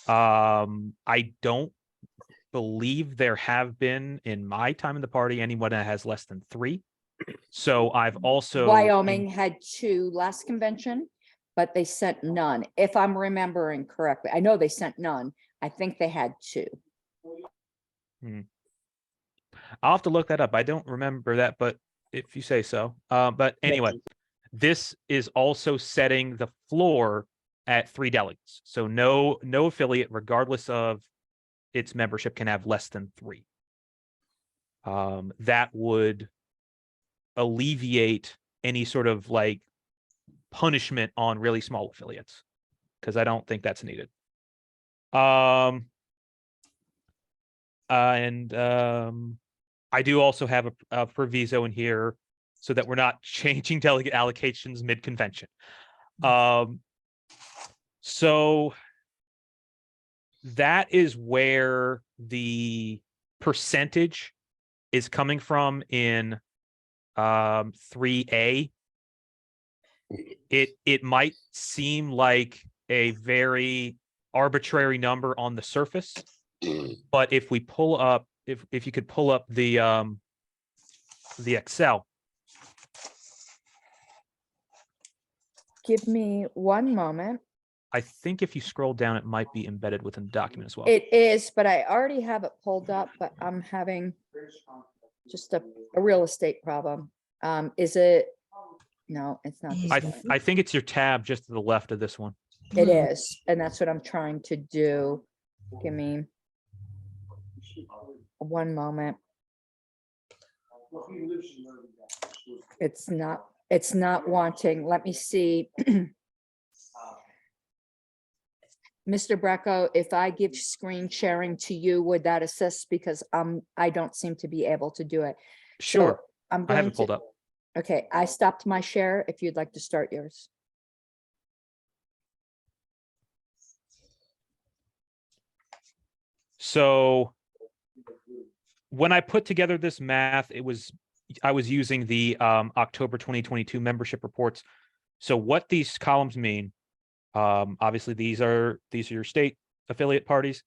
I don't believe there have been in my time in the party anyone that has less than 3. So I've also Wyoming had 2 last convention, but they sent none, if I'm remembering correctly. I know they sent none. I think they had 2. I'll have to look that up. I don't remember that, but if you say so. But anyway, this is also setting the floor at 3 delegates. So no affiliate, regardless of its membership, can have less than 3. That would alleviate any sort of like punishment on really small affiliates, because I don't think that's needed. I do also have a proviso in here so that we're not changing delegate allocations mid-convention. So that is where the percentage is coming from in 3A. It might seem like a very arbitrary number on the surface, but if we pull up, if you could pull up the Excel. Give me one moment. I think if you scroll down, it might be embedded within the document as well. It is, but I already have it pulled up, but I'm having just a real estate problem. Is it? No, it's not. this one. I think it's your tab just to the left of this one. It is, and that's what I'm trying to do. Give me one moment. It's not wanting. Let me see. Mr. Bracco, if I give screen sharing to you, would that assist? Because I don't seem to be able to do it. Sure. So I'm I going have it to, pulled up. okay, I stopped my share if you'd like to start yours. So when I put together this math, I was using the October 2022 membership reports. So what these columns mean, obviously these are your state affiliate parties.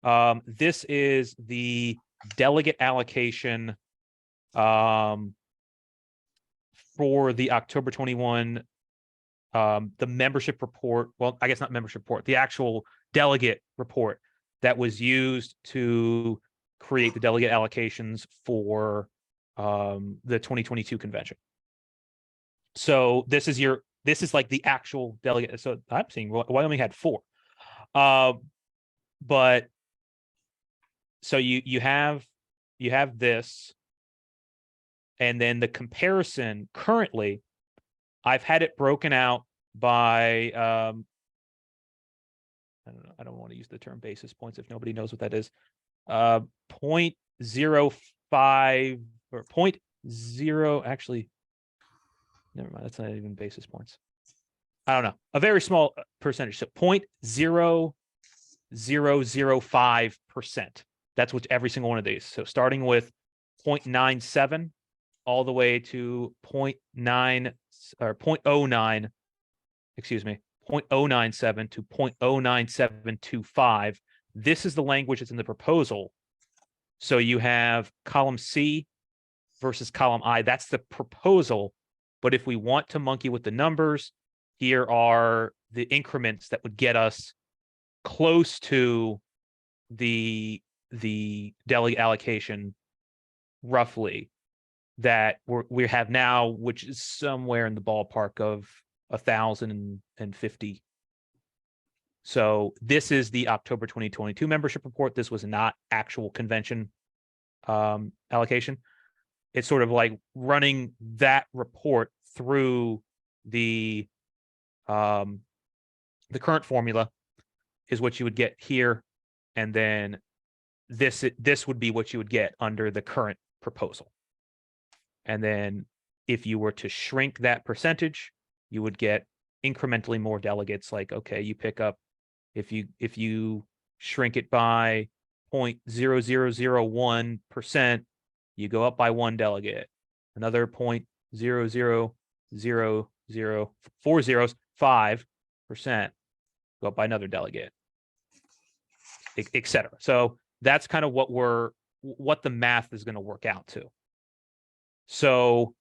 This is the delegate allocation for the October 21 the membership report. Well, I guess not membership report, the actual delegate report that was used to create the delegate allocations for the 2022 convention. So this is like the actual delegate. So I'm seeing Wyoming had 4. But so you have this, and then the comparison currently, I've had it broken out by I don't know, I don't want to use the term basis points if nobody knows what that is. 0.05 or 0.0, actually, never mind, that's not even basis points. I don't know, a very small percentage, so 0.0005%. That's what every single one of these. So starting with 0.97 all the way to 0.9 or 0.09, excuse me, 0.097 to 0.09725. This is the language that's in the proposal. So you have column C versus column I. That's the proposal. But if we want to monkey with the numbers, here are the increments that would get us close to the delegate allocation roughly that we have now, which is somewhere in the ballpark of 1,050. So this is the October 2022 membership report. This was not actual convention allocation. It's sort of like running that report through the current formula is what you would get here, and then this would be what you would get under the current proposal. And then if you were to shrink that percentage, you would get incrementally more delegates. Like, okay, you pick up, if you shrink it by 0.0001%, you go up by 1 delegate. Another 0.0004005%, go up by another delegate, etc. So that's kind of what the math is going to work out to. So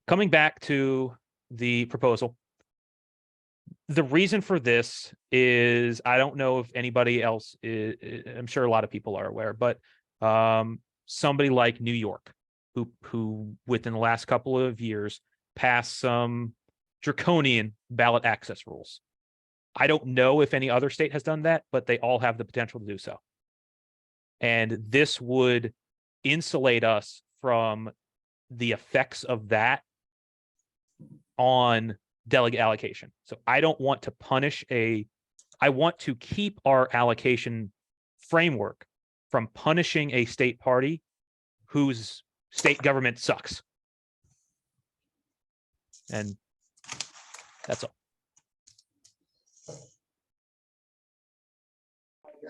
coming back to the proposal, the reason for this is, I don't know if anybody else is, I'm sure a lot of people are aware, but somebody like New York, who within the last couple of years passed some draconian ballot access rules. I don't know if any other state has done that, but they all have the potential to do so. And this would insulate us from the effects of that on delegate allocation. So I don't want to punish I want to keep our allocation framework from punishing a state party whose state government sucks. And that's all.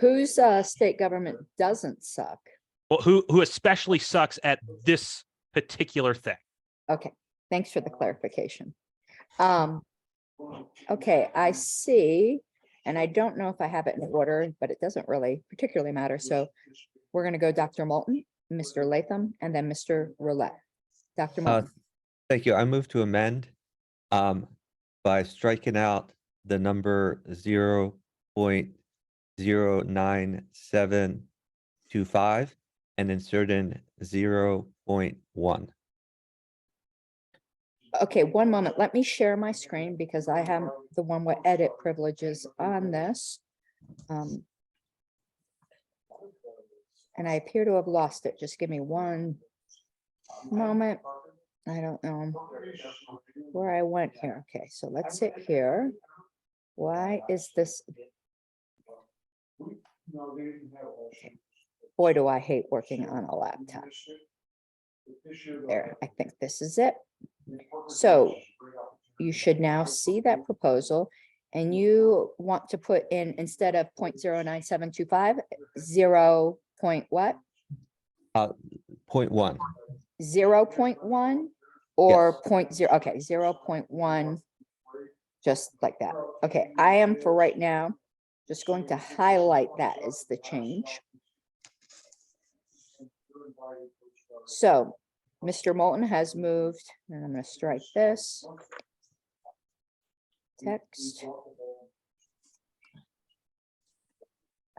Whose state government doesn't suck? Well, who especially sucks at this particular thing. Okay, thanks for the clarification. Okay, I see, and I don't know if I have it in order, but it doesn't really particularly matter. So we're going to go Dr. Moulton, Mr. Latham, and then Mr. Roulette. Dr. Moulton. Thank you. I move to amend by striking out the number 0.09725 and inserting 0.1. Okay, one moment. Let me share my screen because I have the one with edit privileges on this. And I appear to have lost it. Just give me one moment. I don't know where I went here. Okay, so let's hit here. Why is this? Boy, do I hate working on a laptop. There, I think this is it. So you should now see that proposal, and you want to put in, instead of 0.09725, 0. What? 0.1. 0.1 or Yes. 0.0. Okay, 0.1, just like that. Okay, I am for right now just going to highlight that as the change. So Mr. Moulton has moved, and I'm going to strike this text.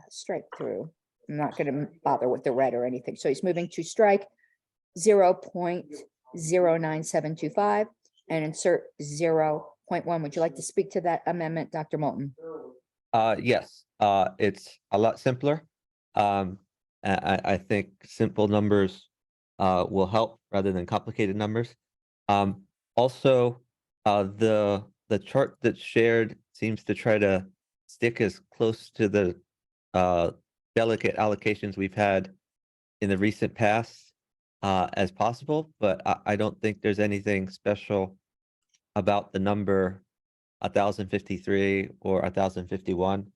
Strike through. I'm not going to bother with the red or anything. So he's moving to strike 0.09725 and insert 0.1. Would you like to speak to that amendment, Dr. Moulton? Yes, it's a lot simpler. I think simple numbers will help rather than complicated numbers. Also, the chart that's shared seems to try to stick as close to the delegate allocations we've had in the recent past as possible, but I don't think there's anything special about the number 1,053 or 1,051.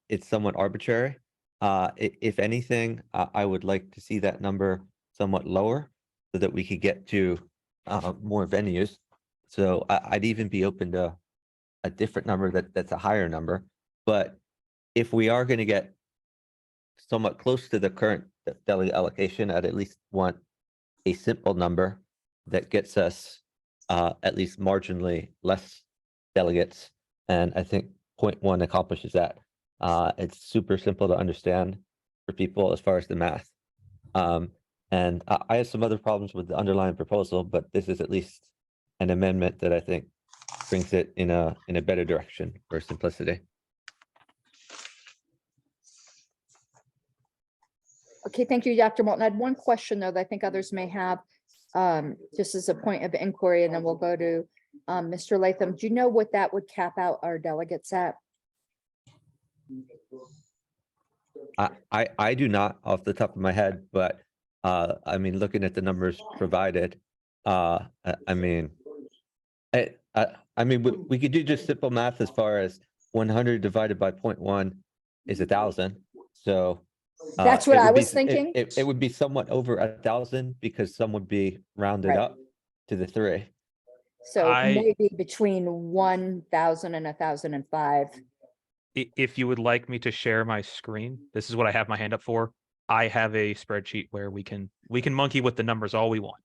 It's somewhat arbitrary. If anything, I would like to see that number somewhat lower so that we could get to more venues. So I'd even be open to a different number that's a higher number. But if we are going to get somewhat close to the current delegate allocation, I'd at least want a simple number that gets us at least marginally less delegates. And I think 0.1 accomplishes that. It's super simple to understand for people as far as the math. And I have some other problems with the underlying proposal, but this is at least an amendment that I think brings it in a better direction for simplicity. Okay, thank you, Dr. Moulton. I had one question, though, that I think others may have, just as a point of inquiry, and then we'll go to Mr. Latham. Do you know what that would cap out our delegates at? I do not off the top of my head, but I mean, looking at the numbers provided, I mean, we could do just simple math as far as 100 divided by 0.1 is 1,000. So That's what I was thinking. It would be somewhat over 1,000 because some would be rounded Right. up to the 3. So maybe between 1,000 and 1,005. If you would like me to share my screen, this is what I have my hand up for. I have a spreadsheet where we can monkey with the numbers all we want.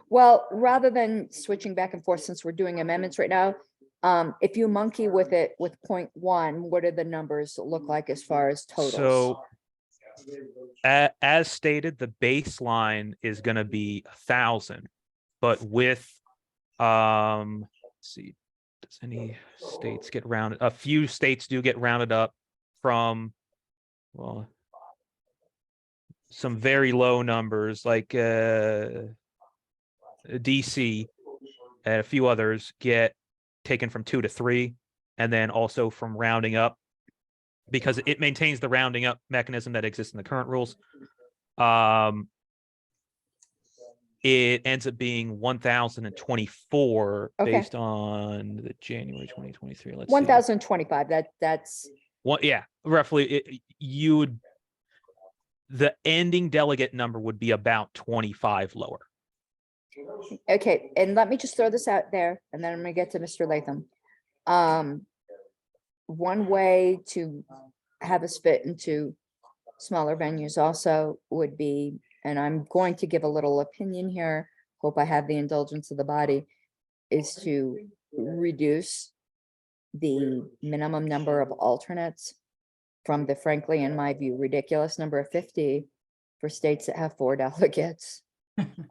Well, rather than switching back and forth, since we're doing amendments right now, if you monkey with it with 0.1, what do the numbers look like as far as totals? So as stated, the baseline is going to be 1,000, but with let's see, does any states get rounded? A few states do get rounded up from, well, some very low numbers like DC and a few others get taken from 2 to 3, and then also from rounding up, because it maintains the rounding up mechanism that exists in the current rules. It ends up being 1,024 based on the January 2023. Let's 1,025. That's one. Yeah, roughly. The ending delegate number would be about 25 lower. okay. And let me just throw this out there, and then I'm gonna get to Mr. Latham. One way to have us fit into smaller venues also would be, and I'm going to give a little opinion here, hope I have the indulgence of the body, is to reduce the minimum number of alternates from the, frankly, in my view, ridiculous number of 50 for states that have 4 delegates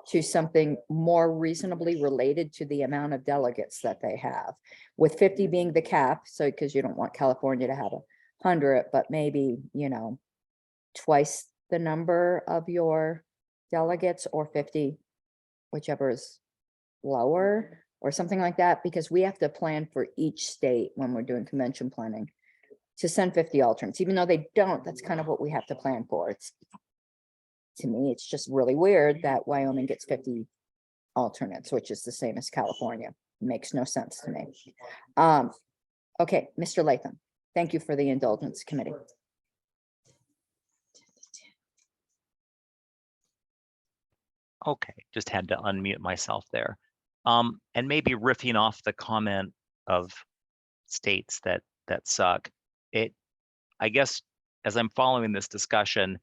to something more reasonably related to the amount of delegates that they have, with 50 being the cap. So, because you don't want California to have 100, but maybe, you know, twice the number of your delegates, or 50, whichever is lower, or something like that, because we have to plan for each state when we're doing convention planning to send 50 alternates, even though they don't. That's kind of what we have to plan for. It's, to me, it's just really weird that Wyoming gets 50 alternates, which is the same as California. Makes no sense to me. Okay, Mr. Latham, thank you for the indulgence committee. Okay, just had to unmute myself there. And maybe riffing off the comment of states that suck. I guess as I'm following this discussion,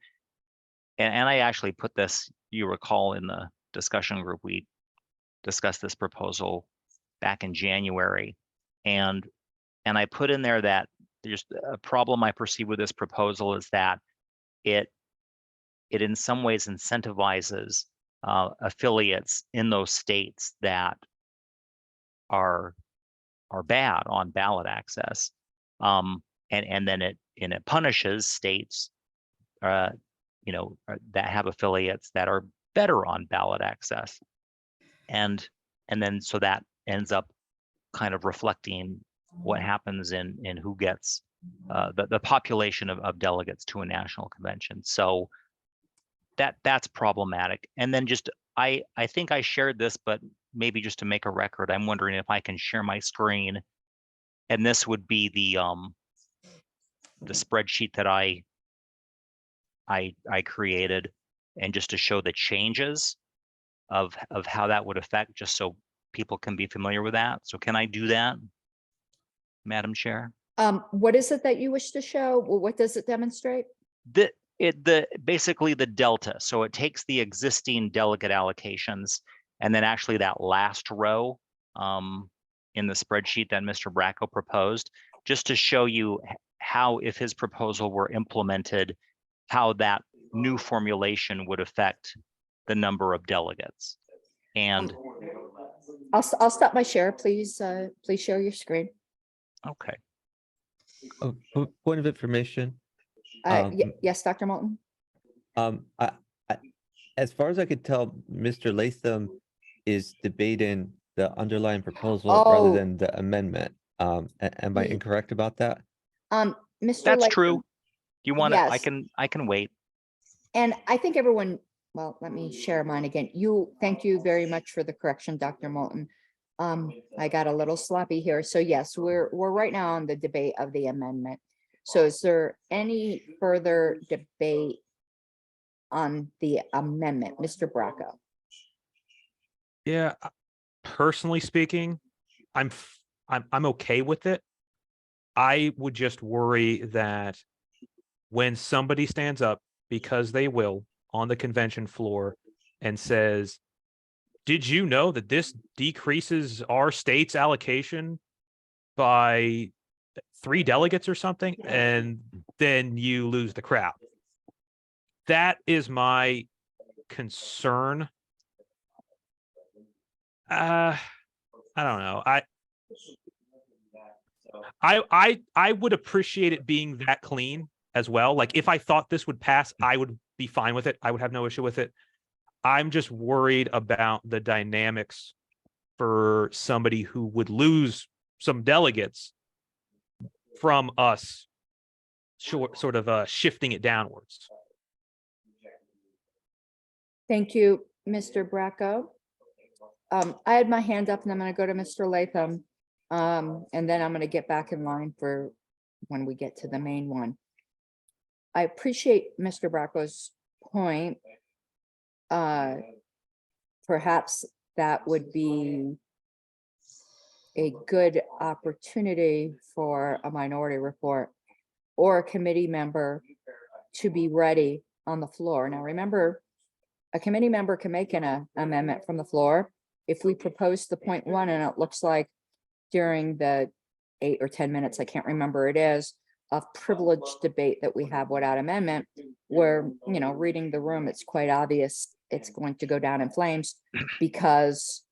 and I actually put this, you recall, in the discussion group, we discussed this proposal back in January, and I put in there that there's a problem I perceive with this proposal is that it in some ways incentivizes affiliates in those states that are bad on ballot access, and then it punishes states that have affiliates that are better on ballot access, and then so that ends up kind of reflecting what happens in who gets the population of delegates to a national convention. So that's problematic. And then just I think I shared this, but maybe just to make a record, I'm wondering if I can share my screen, and this would be the spreadsheet that I created, and just to show the changes of how that would affect, just so people can be familiar with that. So can I do that, Madam Chair? What is it that you wish to show? Well, what does it demonstrate? Basically the delta. So it takes the existing delegate allocations, and then actually that last row in the spreadsheet that Mr. Bracco proposed, just to show you how, if his proposal were implemented, how that new formulation would affect the number of delegates. And I'll stop my share, please. Please share your screen. okay. Oh, point of information. Yes, Dr. Moulton. As far as I could tell, Mr. Latham is debating the underlying proposal rather than the amendment. Am I incorrect about that? Mr. That's Latham, true. Do you want yes. to? I can wait. And I think everyone, well, let me share mine again. Thank you very much for the correction, Dr. Moulton. I got a little sloppy here. So yes, we're right now on the debate of the amendment. So is there any further debate on the amendment, Mr. Bracco? Yeah, personally speaking, I'm okay with it. I would just worry that when somebody stands up, because they will, on the convention floor and says, did you know that this decreases our state's allocation by 3 delegates or something? And then you lose the crowd. That is my concern. I don't know. I would appreciate it being that clean as well. Like if I thought this would pass, I would be fine with it. I would have no issue with it. I'm just worried about the dynamics for somebody who would lose some delegates from us sort of shifting it downwards. Thank you, Mr. Bracco. I had my hand up and I'm going to go to Mr. Latham. And then I'm going to get back in line for when we get to the main one. I appreciate Mr. Bracco's point. Perhaps that would be a good opportunity for a minority report or a committee member to be ready on the floor. Now, remember, a committee member can make an amendment from the floor. If we propose the point 1 and it looks like during the 8 or 10 minutes, I can't remember it is, of privileged debate that we have without amendment, where, reading the room, it's quite obvious it's going to go down in flames because,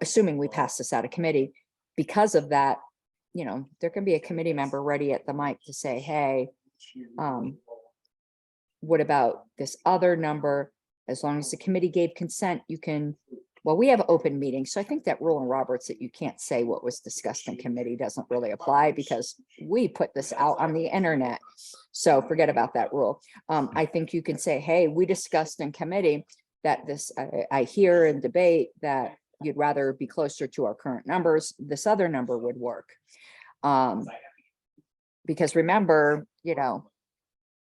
assuming we pass this out of committee, because of that, there can be a committee member ready at the mic to say, hey, what about this other number? As long as the committee gave consent, you can, well, we have open meetings. So I think that rule in Roberts that you can't say what was discussed in committee doesn't really apply because we put this out on the internet. So forget about that rule. I think you can say, hey, we discussed in committee that this, I hear in debate that you'd rather be closer to our current numbers. This other number would work. Because remember,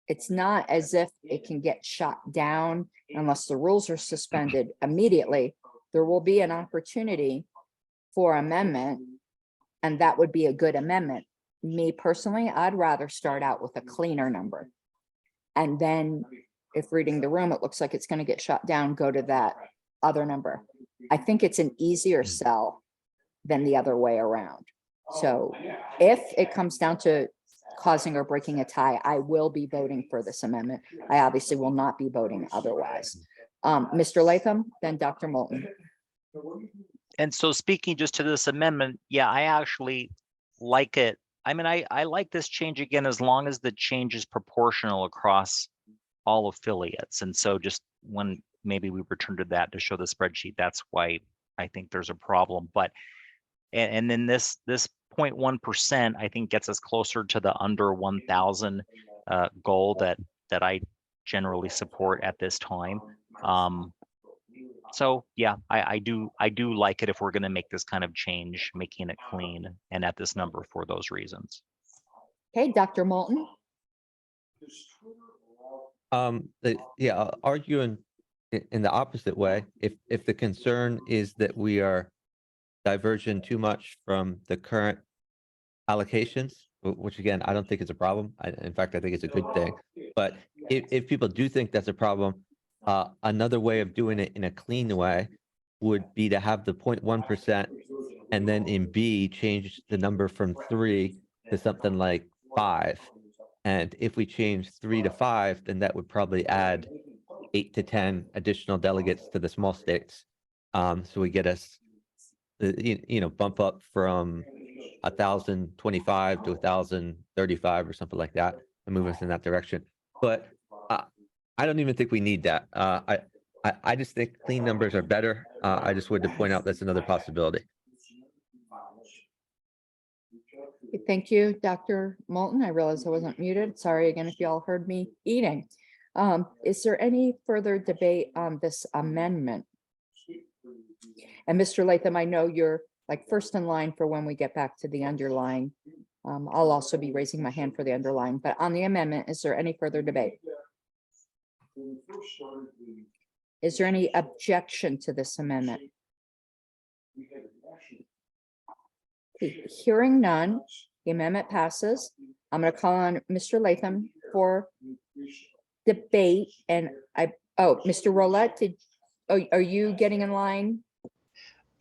it's not as if it can get shot down unless the rules are suspended immediately. There will be an opportunity for amendment, and that would be a good amendment. Me personally, I'd rather start out with a cleaner number. And then if reading the room, it looks like it's going to get shot down, go to that other number. I think it's an easier sell than the other way around. So if it comes down to causing or breaking a tie, I will be voting for this amendment. I obviously will not be voting otherwise. Mr. Latham, then Dr. Moulton. And so speaking just to this amendment, yeah, I actually like it. I mean, I like this change again, as long as the change is proportional across all affiliates. And so just when maybe we return to that to show the spreadsheet, that's why I think there's a problem. But and then this 0.1%, I think, gets us closer to the under 1,000 goal that I generally support at this time. So yeah, I do like it if we're going to make this kind of change, making it clean and at this number for those reasons. Okay, Dr. Moulton. Yeah, I'll argue in the opposite way. If the concern is that we are diverging too much from the current allocations, which again, I don't think is a problem. In fact, I think it's a good thing. But if people do think that's a problem, another way of doing it in a clean way would be to have the 0.1% and then in B, change the number from 3 to something like 5. And if we change 3 to 5, then that would probably add 8 to 10 additional delegates to the small states. So we get us, bump up from 1,025 to 1,035 or something like that, and move us in that direction. But I don't even think we need that. I just think clean numbers are better. I just wanted to point out that's another possibility. Thank you, Dr. Moulton. I realize I wasn't muted. Sorry again if y'all heard me eating. Is there any further debate on this amendment? And Mr. Latham, I know you're like first in line for when we get back to the underlying. I'll also be raising my hand for the underlying, but on the amendment, is there any further debate? Is there any objection to this amendment? Hearing none, the amendment passes. I'm going to call on Mr. Latham for debate. And Mr. Rolette, are you getting in line?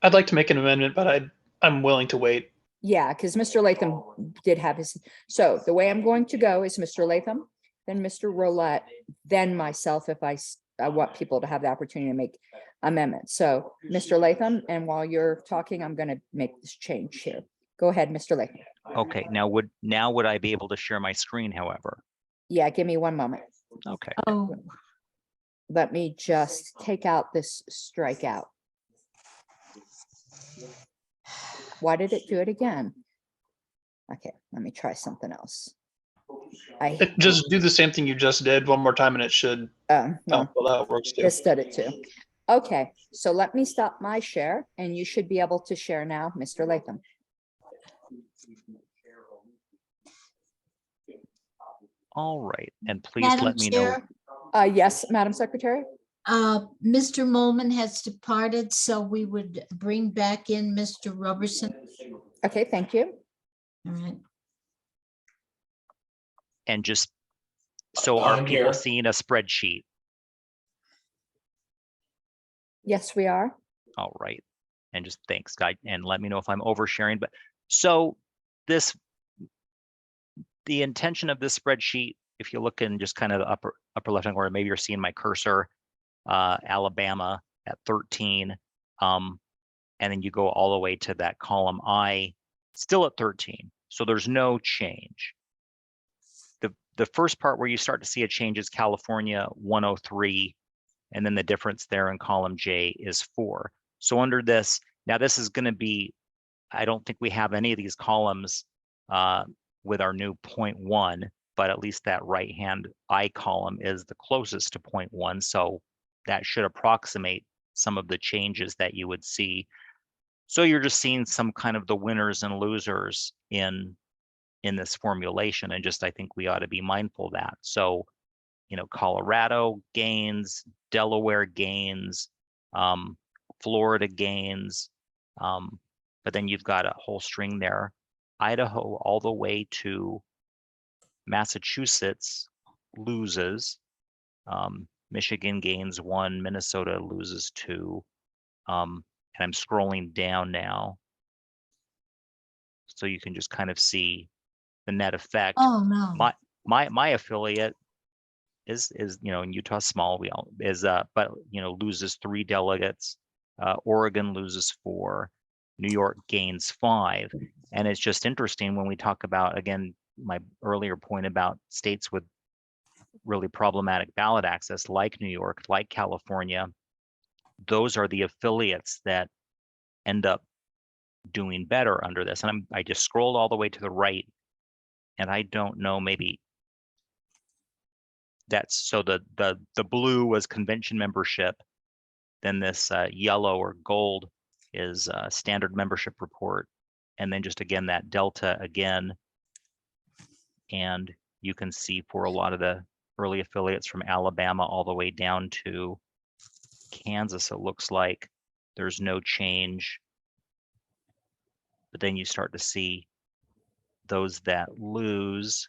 I'd like to make an amendment, but I'm willing to wait. Yeah, because Mr. Latham did have his. So the way I'm going to go is Mr. Latham, then Mr. Rolette, then myself, if I want people to have the opportunity to make amendments. So Mr. Latham, and while you're talking, I'm going to make this change here. Go ahead, Mr. Latham. Okay, now would I be able to share my screen, however? Yeah, give me one moment. Okay. Oh, Let me just take out this strikeout. Why did it do it again? Okay, let me try something else. Just do the same thing you just did one more time and it should. No, well, that works too. this did it too. Okay, so let me stop my share and you should be able to share now, Mr. Latham. All right, and please Madam let me know. Chair, Yes, Madam Secretary. Mr. Molman has departed, so we would bring back in Mr. Robertson. Okay, thank you. All right. And just so are I'm people here. seeing a spreadsheet? Yes, we are. All right, and just thanks, guy, and let me know if I'm oversharing. But so the intention of this spreadsheet, if you look in just kind of the upper left hand corner, maybe you're seeing my cursor, Alabama at 13, and then you go all the way to that column I, still at 13. So there's no change. The first part where you start to see a change is California 103, and then the difference there in column J is 4. So under this, now this is going to be, I don't think we have any of these columns with our new 0.1, but at least that right hand I column is the closest to 0.1. So that should approximate some of the changes that you would see. So you're just seeing some kind of the winners and losers in this formulation, and just I think we ought to be mindful of that. So, Colorado gains, Delaware gains, Florida gains, but then you've got a whole string there. Idaho all the way to Massachusetts loses. Michigan gains 1, Minnesota loses 2. And I'm scrolling down now, so you can just kind of see the net effect. Oh, no. My affiliate is in Utah small but loses 3 delegates. Oregon loses 4. New York gains 5. And it's just interesting when we talk about, again, my earlier point about states with really problematic ballot access, like New York, like California. Those are the affiliates that end up doing better under this. And I just scrolled all the way to the right, and I don't know, maybe that's, so the blue was convention membership. Then this yellow or gold is standard membership report. And then just again, that delta again. And you can see for a lot of the early affiliates from Alabama all the way down to Kansas, it looks like there's no change. But then you start to see those that lose,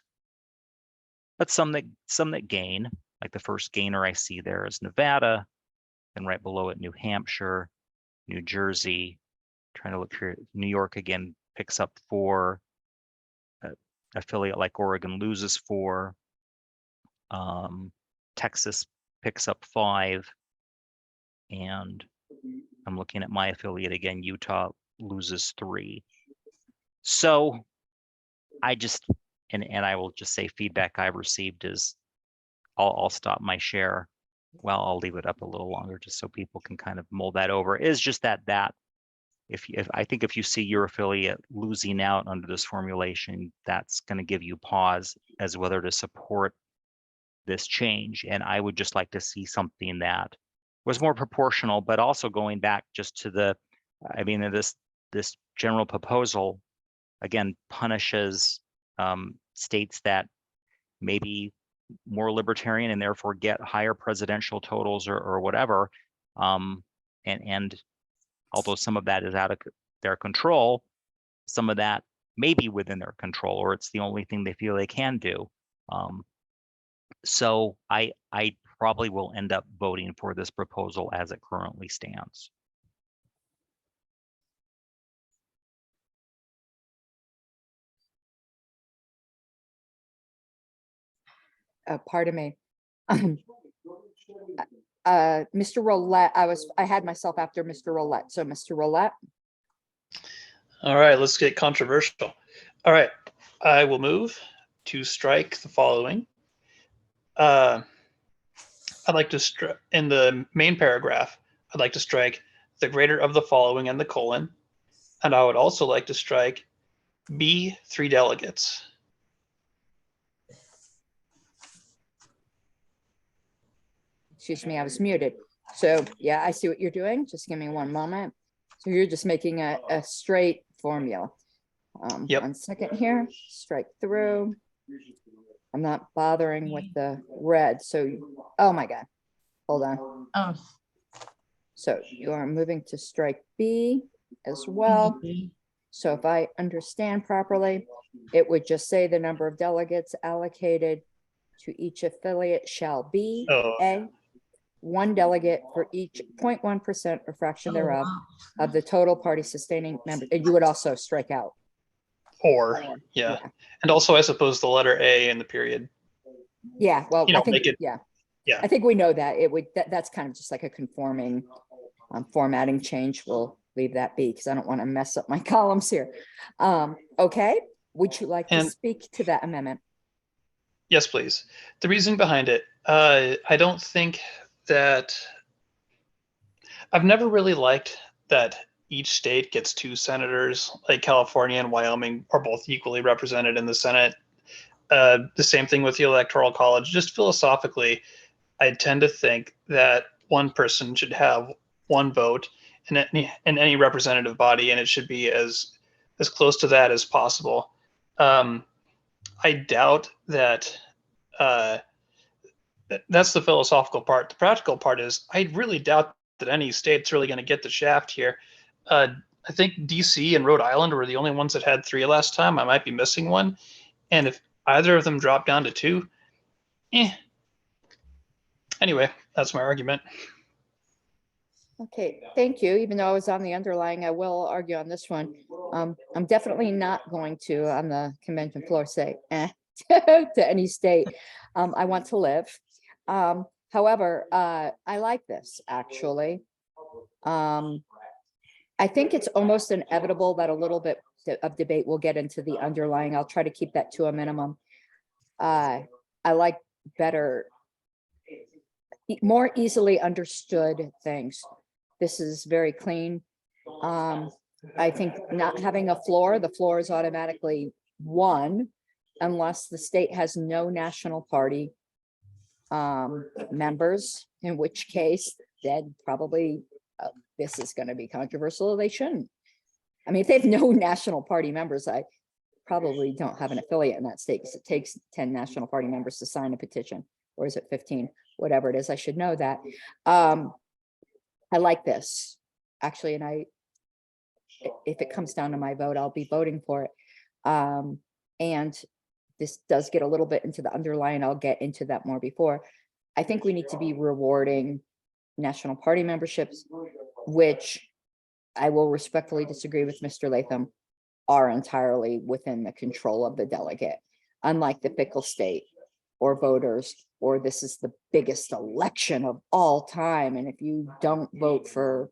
but some that gain. Like the first gainer I see there is Nevada, and right below it, New Hampshire, New Jersey. Trying to look here, New York again picks up 4. Affiliate like Oregon loses 4. Texas picks up 5. And I'm looking at my affiliate again, Utah loses 3. So I just, and I will just say feedback I've received is I'll stop my share. Well, I'll leave it up a little longer just so people can kind of mull that over. Is just that if I think if you see your affiliate losing out under this formulation, that's going to give you pause as whether to support this change. And I would just like to see something that was more proportional, but also going back just to the, I mean, this general proposal again punishes states that maybe more libertarian and therefore get higher presidential totals or whatever. And although some of that is out of their control, some of that may be within their control, or it's the only thing they feel they can do. So I probably will end up voting for this proposal as it currently stands. Pardon me. Mr. Roulette, I had myself after Mr. Roulette. So Mr. Roulette. All right, let's get controversial. All right, I will move to strike the following. I'd like to strike in the main paragraph. I'd like to strike the greater of the following and the colon, and I would also like to strike B 3 delegates. Excuse me, I was muted. So yeah, I see what you're doing. Just give me one moment. So you're just making a straight formula. Yep. 1 second here, strike through. I'm not bothering with the red. So, oh my God, hold on. Oh. So you are moving to strike B as well. So if I understand properly, it would just say the number of delegates allocated to each affiliate shall be A, 1 delegate for each 0.1% or fraction thereof of the total party sustaining member. And you would also strike out. Or, yeah. And also, I suppose the letter A in the period. Yeah, well, I think, make it, yeah. Yeah. I think we know that it would, that's kind of just like a conforming formatting change. We'll leave that be because I don't want to mess up my columns here. Okay, would you like to speak to that amendment? Yes, please. The reason behind it, I don't think that, I've never really liked that each state gets 2 senators, like California and Wyoming are both equally represented in the Senate. The same thing with the Electoral College. Just philosophically, I tend to think that one person should have 1 vote in any representative body, and it should be as close to that as possible. I doubt that that's the philosophical part. The practical part is I really doubt that any state's really going to get the shaft here. I think DC and Rhode Island were the only ones that had 3 last time. I might be missing one. And if either of them drop down to 2, Anyway, that's my argument. Okay, thank you. Even though I was on the underlying, I will argue on this one. I'm definitely not going to, on the convention floor, say to any state. I want to live. However, I like this, actually. I think it's almost inevitable that a little bit of debate will get into the underlying. I'll try to keep that to a minimum. I like better, more easily understood things. This is very clean. I think not having a floor, the floor is automatically one unless the state has no national party members, in which case then probably this is going to be controversial. They shouldn't. I mean, if they have no national party members, I probably don't have an affiliate in that state because it takes 10 national party members to sign a petition, or is it 15? Whatever it is, I should know that. I like this actually, and if it comes down to my vote, I'll be voting for it. And this does get a little bit into the underlying. I'll get into that more before. I think we need to be rewarding national party memberships, which I will respectfully disagree with Mr. Latham, are entirely within the control of the delegate, unlike the fickle state or voters, or this is the biggest election of all time. And if you don't vote for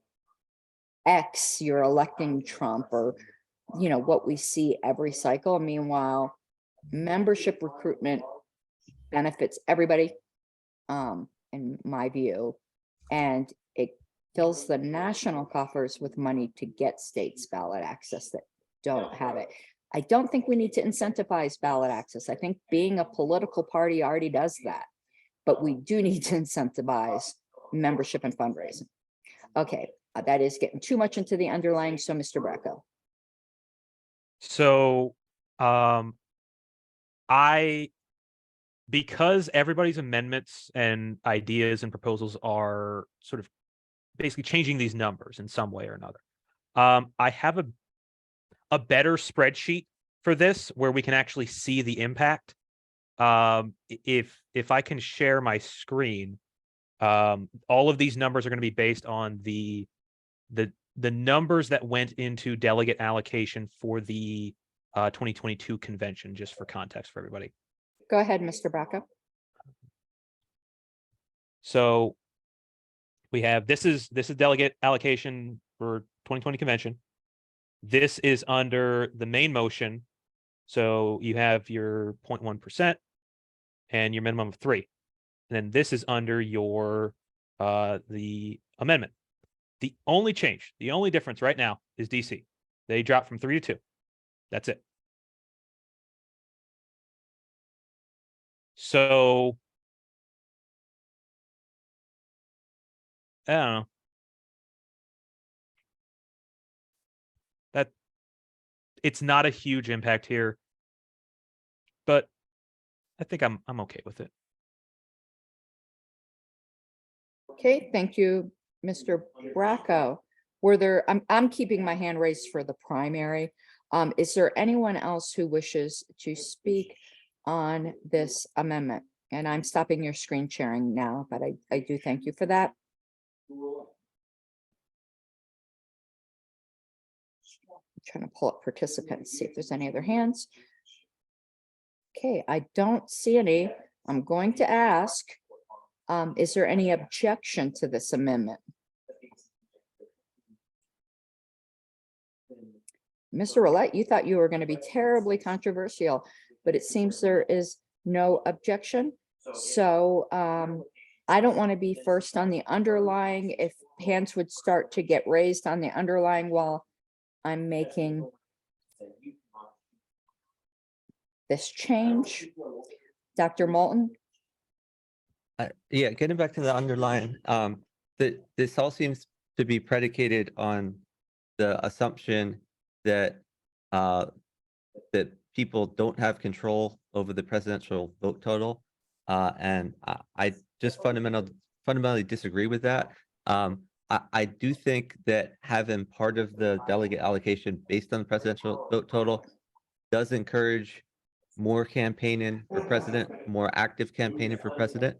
X, you're electing Trump, or, you know, what we see every cycle. Meanwhile, membership recruitment benefits everybody, in my view, and it fills the national coffers with money to get states ballot access that don't have it. I don't think we need to incentivize ballot access. I think being a political party already does that, but we do need to incentivize membership and fundraising. Okay, that is getting too much into the underlying. So Mr. Bracco. So, because everybody's amendments and ideas and proposals are sort of basically changing these numbers in some way or another, I have a better spreadsheet for this where we can actually see the impact. If I can share my screen, all of these numbers are going to be based on the numbers that went into delegate allocation for the 2022 convention, just for context for everybody. Go ahead, Mr. Bracco. So we have, this is delegate allocation for 2020 convention. This is under the main motion. So you have your 0.1% and your minimum of 3. And then this is under your the amendment. The only change, the only difference right now is DC. They dropped from 3 to 2. That's it. So I don't know. That it's not a huge impact here, but I think I'm okay with it. Okay, thank you, Mr. Bracco. Were there, I'm keeping my hand raised for the primary. Is there anyone else who wishes to speak on this amendment? And I'm stopping your screen sharing now, but I do thank you for that. I'm trying to pull up participants, see if there's any other hands. Okay, I don't see any. I'm going to ask, is there any objection to this amendment? Mr. Roulette, you thought you were going to be terribly controversial, but it seems there is no objection. So I don't want to be first on the underlying. If hands would start to get raised on the underlying while I'm making this change. Dr. Moulton? Yeah, getting back to the underlying, this all seems to be predicated on the assumption that that people don't have control over the presidential vote total, and I just fundamentally disagree with that. I do think that having part of the delegate allocation based on the presidential vote total does encourage more campaigning for president, more active campaigning for president,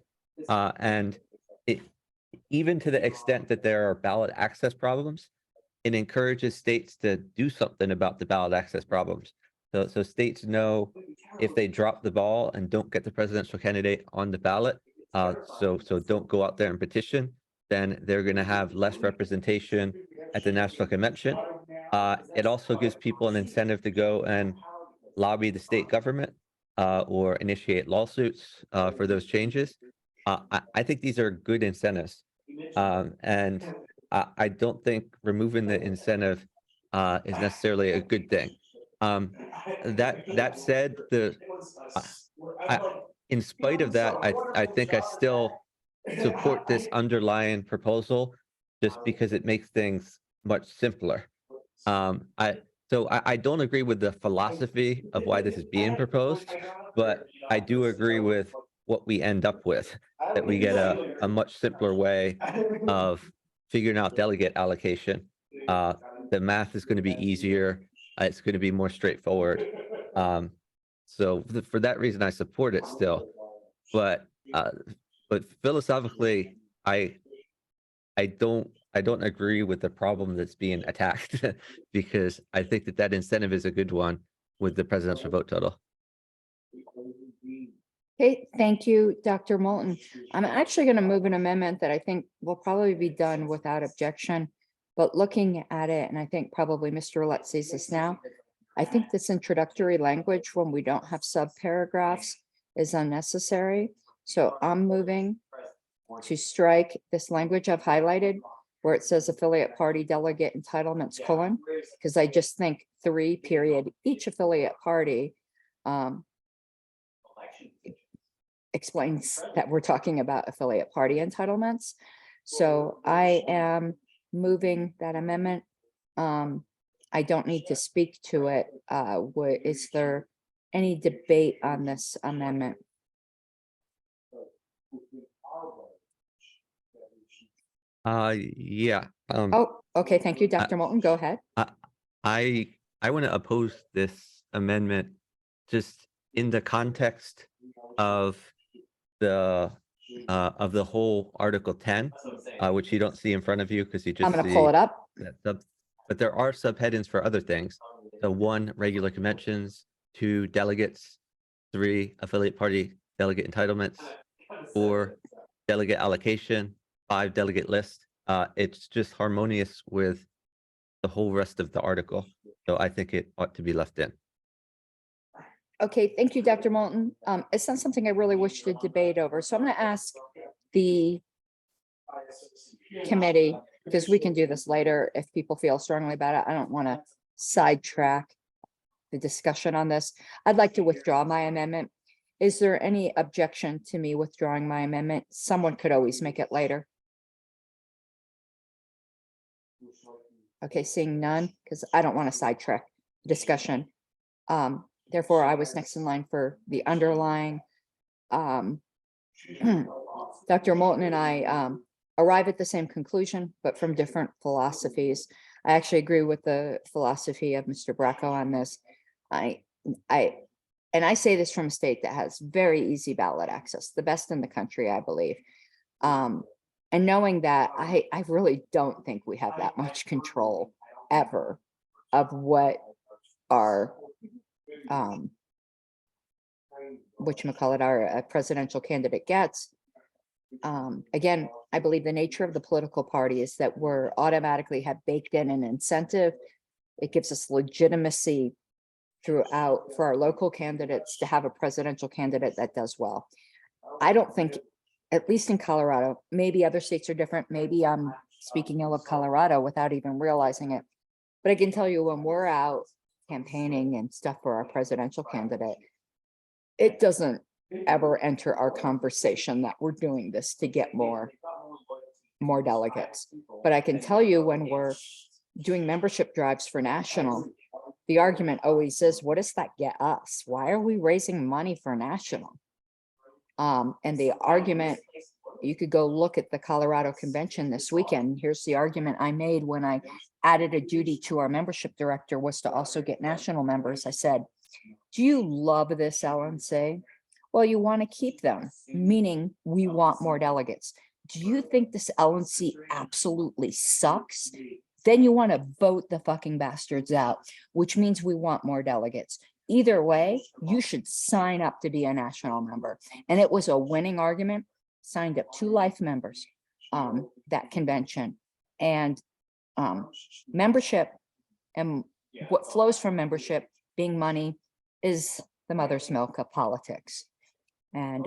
and even to the extent that there are ballot access problems, it encourages states to do something about the ballot access problems. So states know if they drop the ball and don't get the presidential candidate on the ballot, so don't go out there and petition, then they're going to have less representation at the national convention. It also gives people an incentive to go and lobby the state government or initiate lawsuits for those changes. I think these are good incentives, and I don't think removing the incentive is necessarily a good thing. That said, in spite of that, I think I still support this underlying proposal just because it makes things much simpler. I don't agree with the philosophy of why this is being proposed, but I do agree with what we end up with, that we get a much simpler way of figuring out delegate allocation. The math is going to be easier. It's going to be more straightforward. For that reason, I support it still. But philosophically, I don't agree with the problem that's being attacked because I think that incentive is a good one with the presidential vote total. Okay, thank you, Dr. Moulton. I'm actually going to move an amendment that I think will probably be done without objection. But looking at it, and I think probably Mr. Roulette sees this now, I think this introductory language when we don't have subparagraphs is unnecessary. So I'm moving to strike this language I've highlighted where it says affiliate party delegate entitlements : because I just think 3 period each affiliate party explains that we're talking about affiliate party entitlements. So I am moving that amendment. I don't need to speak to it. Is there any debate on this amendment? Yeah. Oh, okay. Thank you, Dr. Moulton. Go ahead. I want to oppose this amendment just in the context of the whole Article 10, which you don't see in front of you because you just I'm going to pull it up. But there are subheadings for other things. So 1, regular conventions; 2, delegates; 3, affiliate party delegate entitlements; 4, delegate allocation; 5, delegate list. It's just harmonious with the whole rest of the article. So I think it ought to be left in. Okay, thank you, Dr. Moulton. It's not something I really wish to debate over. So I'm going to ask the committee, because we can do this later if people feel strongly about it. I don't want to sidetrack the discussion on this. I'd like to withdraw my amendment. Is there any objection to me withdrawing my amendment? Someone could always make it later. Okay, seeing none, because I don't want to sidetrack the discussion. Therefore, I was next in line for the underlying. Dr. Moulton and I arrive at the same conclusion, but from different philosophies. I actually agree with the philosophy of Mr. Bracco on this. I say this from a state that has very easy ballot access, the best in the country, I believe. And knowing that, I really don't think we have that much control ever of what our our presidential candidate gets. Again, I believe the nature of the political party is that we're automatically have baked in an incentive. It gives us legitimacy throughout for our local candidates to have a presidential candidate that does well. I don't think, at least in Colorado, maybe other states are different. Maybe I'm speaking ill of Colorado without even realizing it. But I can tell you when we're out campaigning and stuff for our presidential candidate, it doesn't ever enter our conversation that we're doing this to get more delegates. But I can tell you when we're doing membership drives for national, the argument always is, what does that get us? Why are we raising money for national? And the argument, you could go look at the Colorado convention this weekend. Here's the argument I made when I added a duty to our membership director, was to also get national members. I said, do you love this LNC? Well, you want to keep them, meaning we want more delegates. Do you think this LNC absolutely sucks? Then you want to vote the fucking bastards out, which means we want more delegates. Either way, you should sign up to be a national member. And it was a winning argument. Signed up 2 life members, that convention. And membership and what flows from membership being money is the mother's milk of politics. And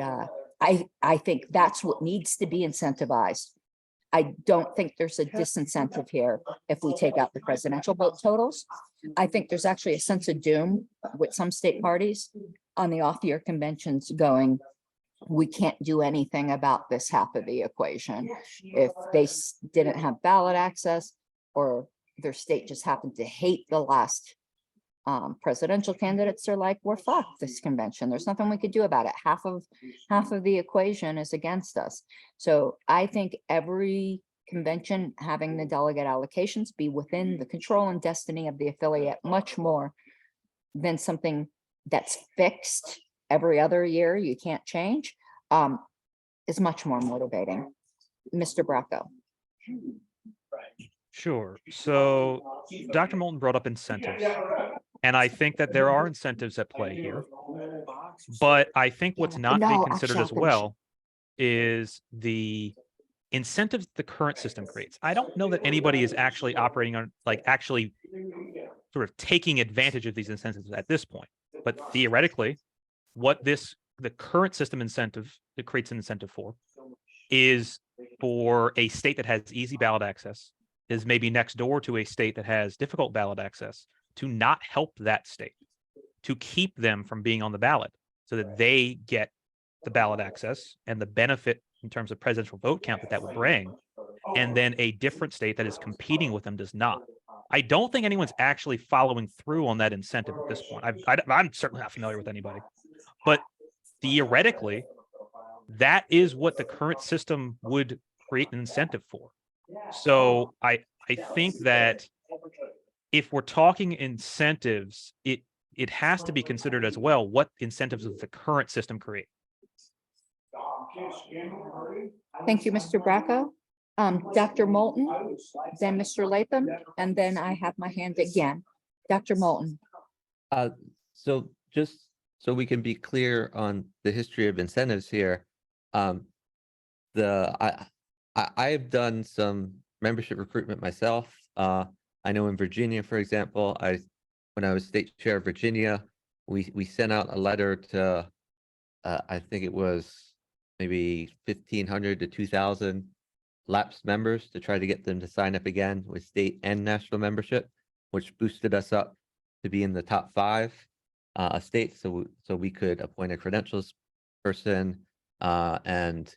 I think that's what needs to be incentivized. I don't think there's a disincentive here if we take out the presidential vote totals. I think there's actually a sense of doom with some state parties on the off-year conventions going, we can't do anything about this half of the equation. If they didn't have ballot access, or their state just happened to hate the last presidential candidates, they're like, we're fucked this convention. There's nothing we could do about it. Half of the equation is against us. So I think every convention having the delegate allocations be within the control and destiny of the affiliate much more than something that's fixed every other year, you can't change, is much more motivating. Mr. Bracco. Sure. So Dr. Moulton brought up incentives, and I think that there are incentives at play here. But I think what's not being considered as well is the incentives the current system creates. I don't know that anybody is actually operating on, like, actually sort of taking advantage of these incentives at this point. But theoretically, what the current system incentive that creates an incentive for is for a state that has easy ballot access, is maybe next door to a state that has difficult ballot access, to not help that state, to keep them from being on the ballot so that they get the ballot access and the benefit in terms of presidential vote count that would bring, and then a different state that is competing with them does not. I don't think anyone's actually following through on that incentive at this point. I'm certainly not familiar with anybody, but theoretically, that is what the current system would create an incentive for. So I think that if we're talking incentives, it has to be considered as well what incentives does the current system create. Thank you, Mr. Bracco. Dr. Moulton, then Mr. Latham, and then I have my hand again. Dr. Moulton. So just so we can be clear on the history of incentives here, I've done some membership recruitment myself. I know in Virginia, for example, when I was state chair of Virginia, we sent out a letter to I think it was maybe 1,500 to 2,000 lapsed members to try to get them to sign up again with state and national membership, which boosted us up to be in the top 5 states. So we could appoint a credentials person, and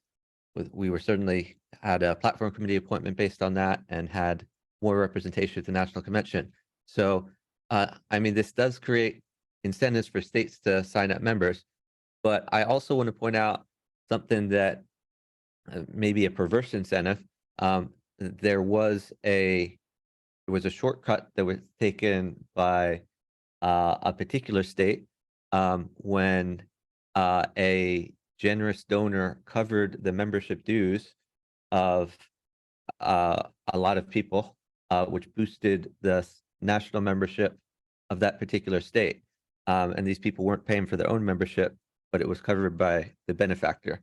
we were certainly had a platform committee appointment based on that and had more representation at the national convention. So, I mean, this does create incentives for states to sign up members, but I also want to point out something that maybe a perverse incentive. There was a shortcut that was taken by a particular state when a generous donor covered the membership dues of a lot of people, which boosted the national membership of that particular state. And these people weren't paying for their own membership, but it was covered by the benefactor.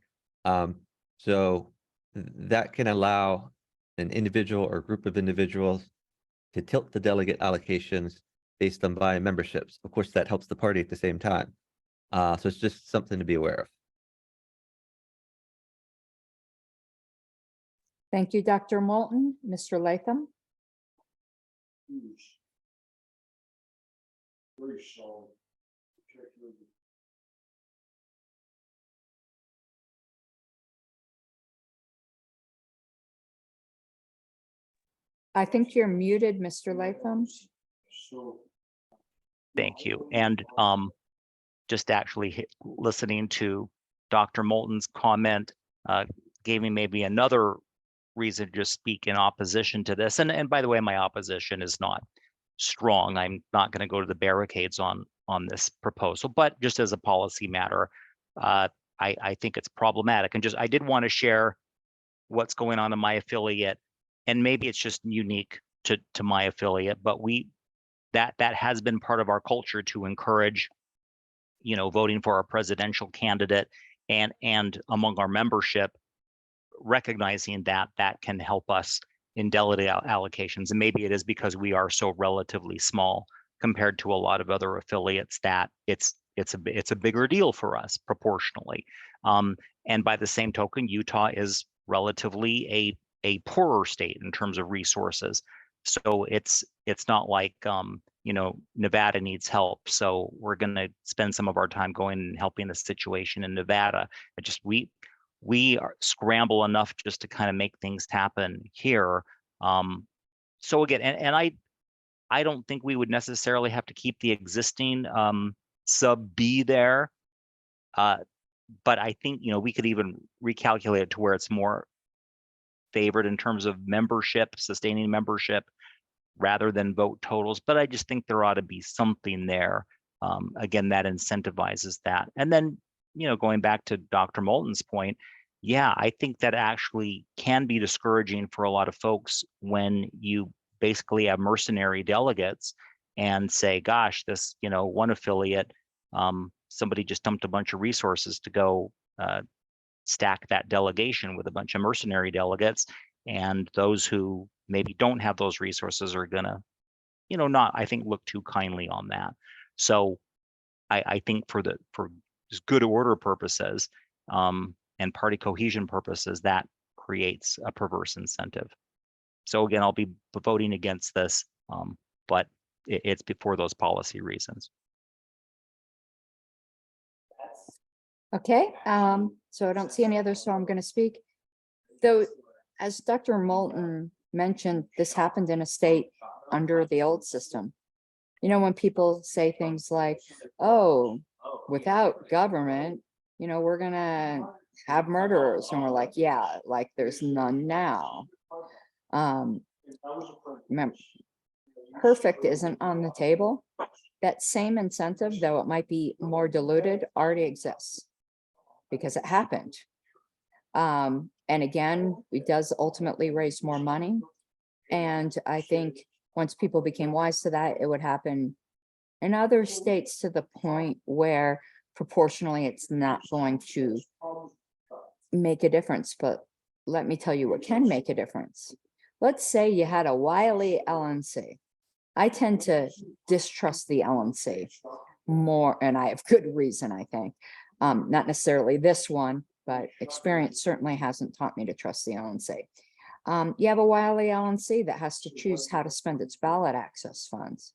So that can allow an individual or group of individuals to tilt the delegate allocations based on buying memberships. Of course, that helps the party at the same time. So it's just something to be aware of. Thank you, Dr. Moulton. Mr. Latham. Very solid. I think you're muted, Mr. Latham. Thank you. And just actually listening to Dr. Moulton's comment gave me maybe another reason to just speak in opposition to this. And by the way, my opposition is not strong. I'm not going to go to the barricades on this proposal, but just as a policy matter, I think it's problematic. And just I did want to share what's going on in my affiliate, and maybe it's just unique to my affiliate, but that has been part of our culture to encourage, voting for our presidential candidate, and among our membership, recognizing that can help us in delegate allocations. And maybe it is because we are so relatively small compared to a lot of other affiliates that it's a bigger deal for us proportionally. And by the same token, Utah is relatively a poorer state in terms of resources. So it's not like Nevada needs help, so we're going to spend some of our time going and helping the situation in Nevada. It just we scramble enough just to kind of make things happen here. So again, and I don't think we would necessarily have to keep the existing sub B there, but I think we could even recalculate it to where it's more favored in terms of membership, sustaining membership, rather than vote totals. But I just think there ought to be something there, again, that incentivizes that. And then, going back to Dr. Moulton's point, yeah, I think that actually can be discouraging for a lot of folks when you basically have mercenary delegates and say, gosh, this, one affiliate, somebody just dumped a bunch of resources to go stack that delegation with a bunch of mercenary delegates, and those who maybe don't have those resources are gonna, not, I think, look too kindly on that. So I think for just good order purposes and party cohesion purposes, that creates a perverse incentive. So again, I'll be voting against this, but it's for those policy reasons. Okay, so I don't see any others, so I'm going to speak. Though, as Dr. Moulton mentioned, this happened in a state under the old system. When people say things like, oh, without government, we're going to have murderers. And we're like, yeah, like there's none now. Remember, perfect isn't on the table. That same incentive, though it might be more diluted, already exists because it happened. And again, it does ultimately raise more money. And I think once people became wise to that, it would happen in other states to the point where proportionally it's not going to make a difference. But let me tell you what can make a difference. Let's say you had a wily LNC. I tend to distrust the LNC more, and I have good reason, I think. Not necessarily this one, but experience certainly hasn't taught me to trust the LNC. You have a wily LNC that has to choose how to spend its ballot access funds.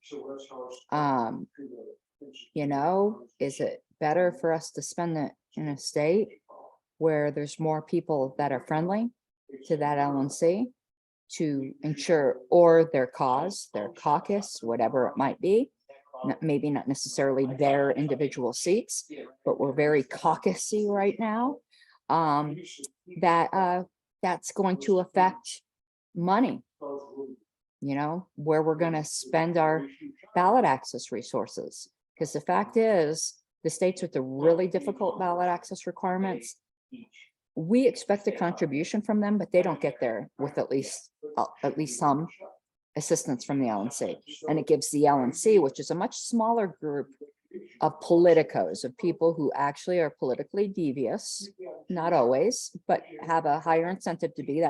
Is it better for us to spend it in a state where there's more people that are friendly to that LNC to ensure, or their cause, their caucus, whatever it might be, maybe not necessarily their individual seats, but we're very caucusy right now, that's going to affect money, where we're going to spend our ballot access resources. Because the fact is, the states with the really difficult ballot access requirements, we expect a contribution from them, but they don't get there with at least some assistance from the LNC. And it gives the LNC, which is a much smaller group of politicos, of people who actually are politically devious, not always, but have a higher incentive to be.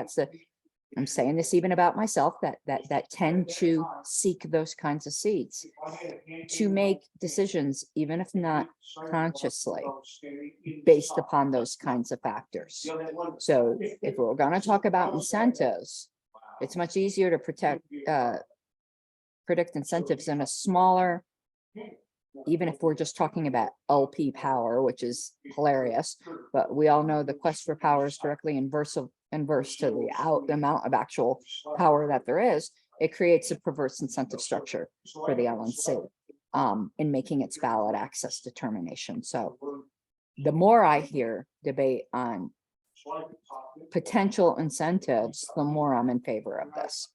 I'm saying this even about myself, that tend to seek those kinds of seats to make decisions, even if not consciously, based upon those kinds of factors. So if we're going to talk about incentives, it's much easier to predict incentives in a smaller, even if we're just talking about LP power, which is hilarious, but we all know the quest for power is directly inverse to the amount of actual power that there is. It creates a perverse incentive structure for the LNC in making its ballot access determination. So the more I hear debate on potential incentives, the more I'm in favor of this.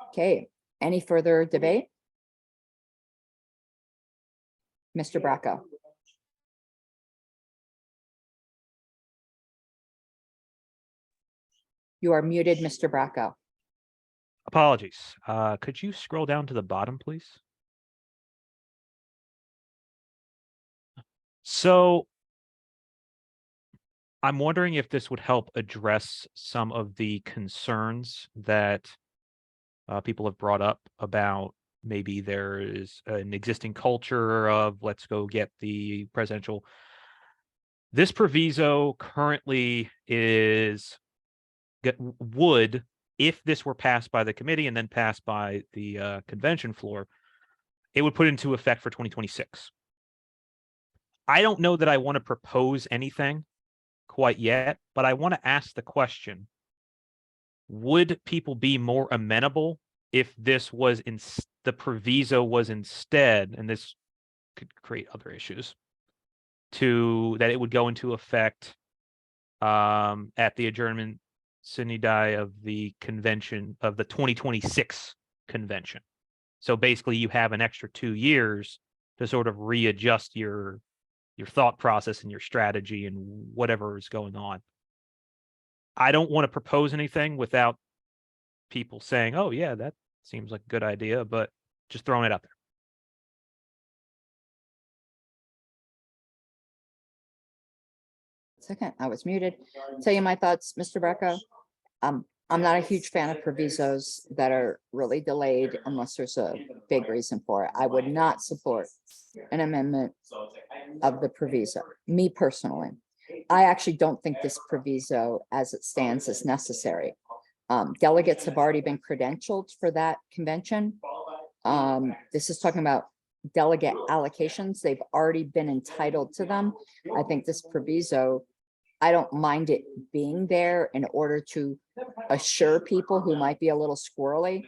Okay, any further debate? Mr. Bracco. You are muted, Mr. Bracco. Apologies. Could you scroll down to the bottom, please? So I'm wondering if this would help address some of the concerns that people have brought up about maybe there is an existing culture of let's go get the presidential. This proviso currently is would, if this were passed by the committee and then passed by the convention floor, it would put into effect for 2026. I don't know that I want to propose anything quite yet, but I want to ask the question, would people be more amenable if this was the proviso was instead, and this could create other issues, to that it would go into effect at the adjournment sine die of the convention of the 2026 convention. So basically you have an extra 2 years to sort of readjust your thought process and your strategy and whatever is going on. I don't want to propose anything without people saying, oh yeah, that seems like a good idea, but just throwing it out there. Second, I was muted. Tell you my thoughts, Mr. Bracco. I'm not a huge fan of provisos that are really delayed unless there's a big reason for it. I would not support an amendment of the proviso, me personally. I actually don't think this proviso as it stands is necessary. Delegates have already been credentialed for that convention. This is talking about delegate allocations. They've already been entitled to them. I think this proviso, I don't mind it being there in order to assure people who might be a little squirrely,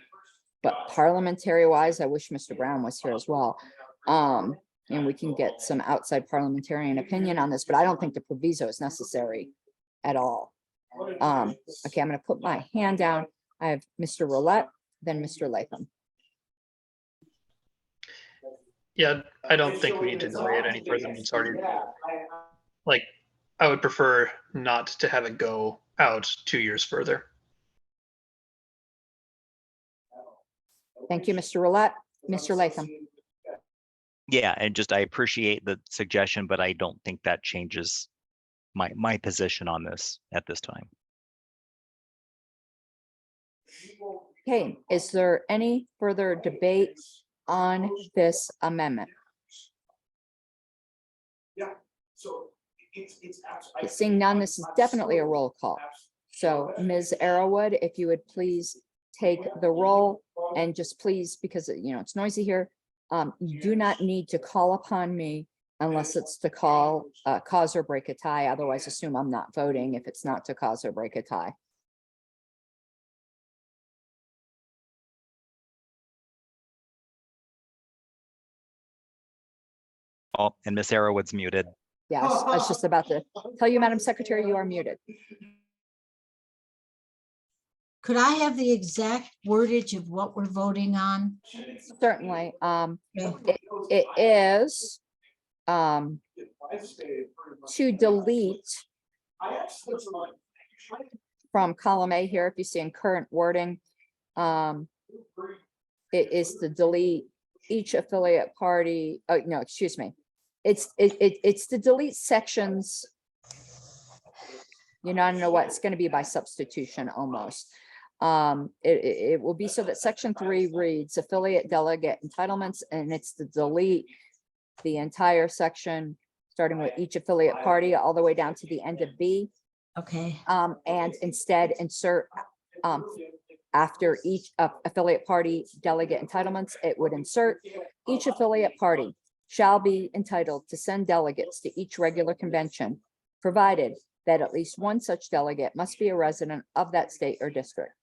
but parliamentary wise, I wish Mr. Brown was here as well. And we can get some outside parliamentarian opinion on this, but I don't think the proviso is necessary at all. Okay, I'm going to put my hand down. I have Mr. Roulette, then Mr. Latham. Yeah, I don't think we need to delay it any further than it's already. Like, I would prefer not to have it go out 2 years further. Thank you, Mr. Roulette. Mr. Latham. Yeah, and just I appreciate the suggestion, but I don't think that changes my position on this at this time. Okay, is there any further debate on this amendment? Yeah, so it's. Seeing none, this is definitely a roll call. So Ms. Arrowood, if you would please take the roll and just please, because it's noisy here, you do not need to call upon me unless it's to cause or break a tie. Otherwise, assume I'm not voting if it's not to cause or break a tie. Oh, and Miss Arrowwood's muted. Yes, I was just about to tell you, Madam Secretary, you are muted. Could I have the exact wordage of what we're voting on? Certainly. It is to delete from column A here, if you see in current wording, it is to delete each affiliate party. Oh, no, excuse me. It's to delete sections. I don't know what it's going to be by substitution almost. It will be so that section 3 reads affiliate delegate entitlements, and it's to delete the entire section, starting with each affiliate party all the way down to the end of B. Okay. And instead insert after each affiliate party delegate entitlements, it would insert each affiliate party shall be entitled to send delegates to each regular convention, provided that at least one such delegate must be a resident of that state or district.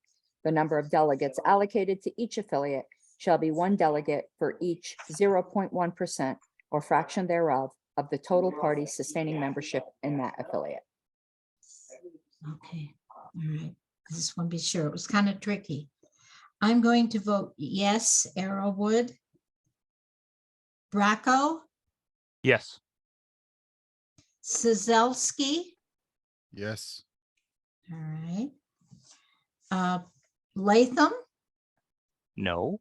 The number of delegates allocated to each affiliate shall be one delegate for each 0.1% or fraction thereof of the total party sustaining membership in that affiliate. Okay, all right. I just want to be sure. It was kind of tricky. I'm going to vote yes, Arrowwood. Bracco, Yes. Sizelski, Yes. all right. Latham, No.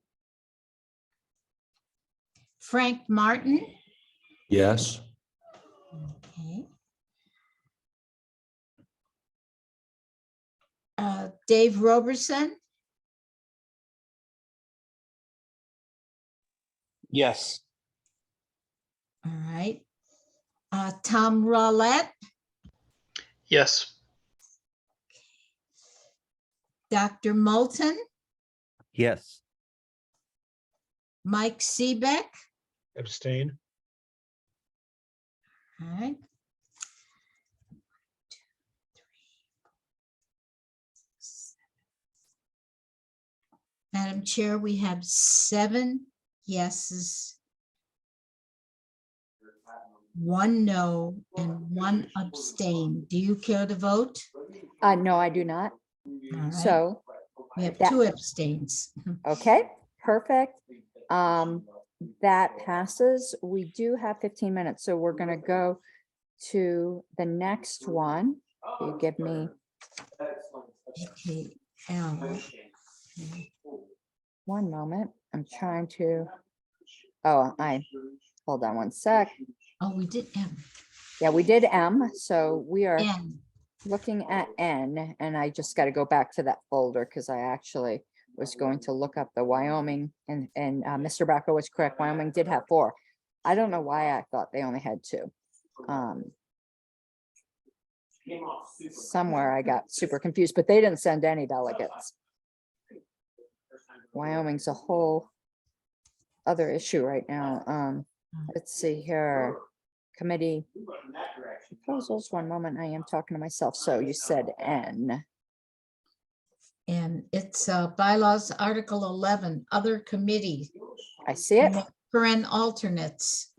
Frank Martin, Yes. okay. Dave Roberson, Yes. all right. Tom Rowlett, Yes. Dr. Moulton, Yes. Mike Seebeck. Abstain. All right. Madam Chair, we have 7 yeses, 1 no, and 1 abstain. Do you care to vote? No, I do not. All right. So, We have that- 2 abstains. okay, perfect. That passes. We do have 15 minutes, so we're gonna go to the next one. You give me Okay, L. one moment. I'm trying to, oh, hold on one sec. Oh, we did M. Yeah, we did M, so we are N. looking at N, and I just got to go back to that folder because I actually was going to look up the Wyoming, and Mr. Bracco was correct. Wyoming did have 4. I don't know why I thought they only had 2. Somewhere I got super confused, but they didn't send any delegates. Wyoming's a whole other issue right now. Let's see here. Committee proposals. One moment, I am talking to myself. So you said N. And it's bylaws, Article 11, other committee. I see it. Current alternates.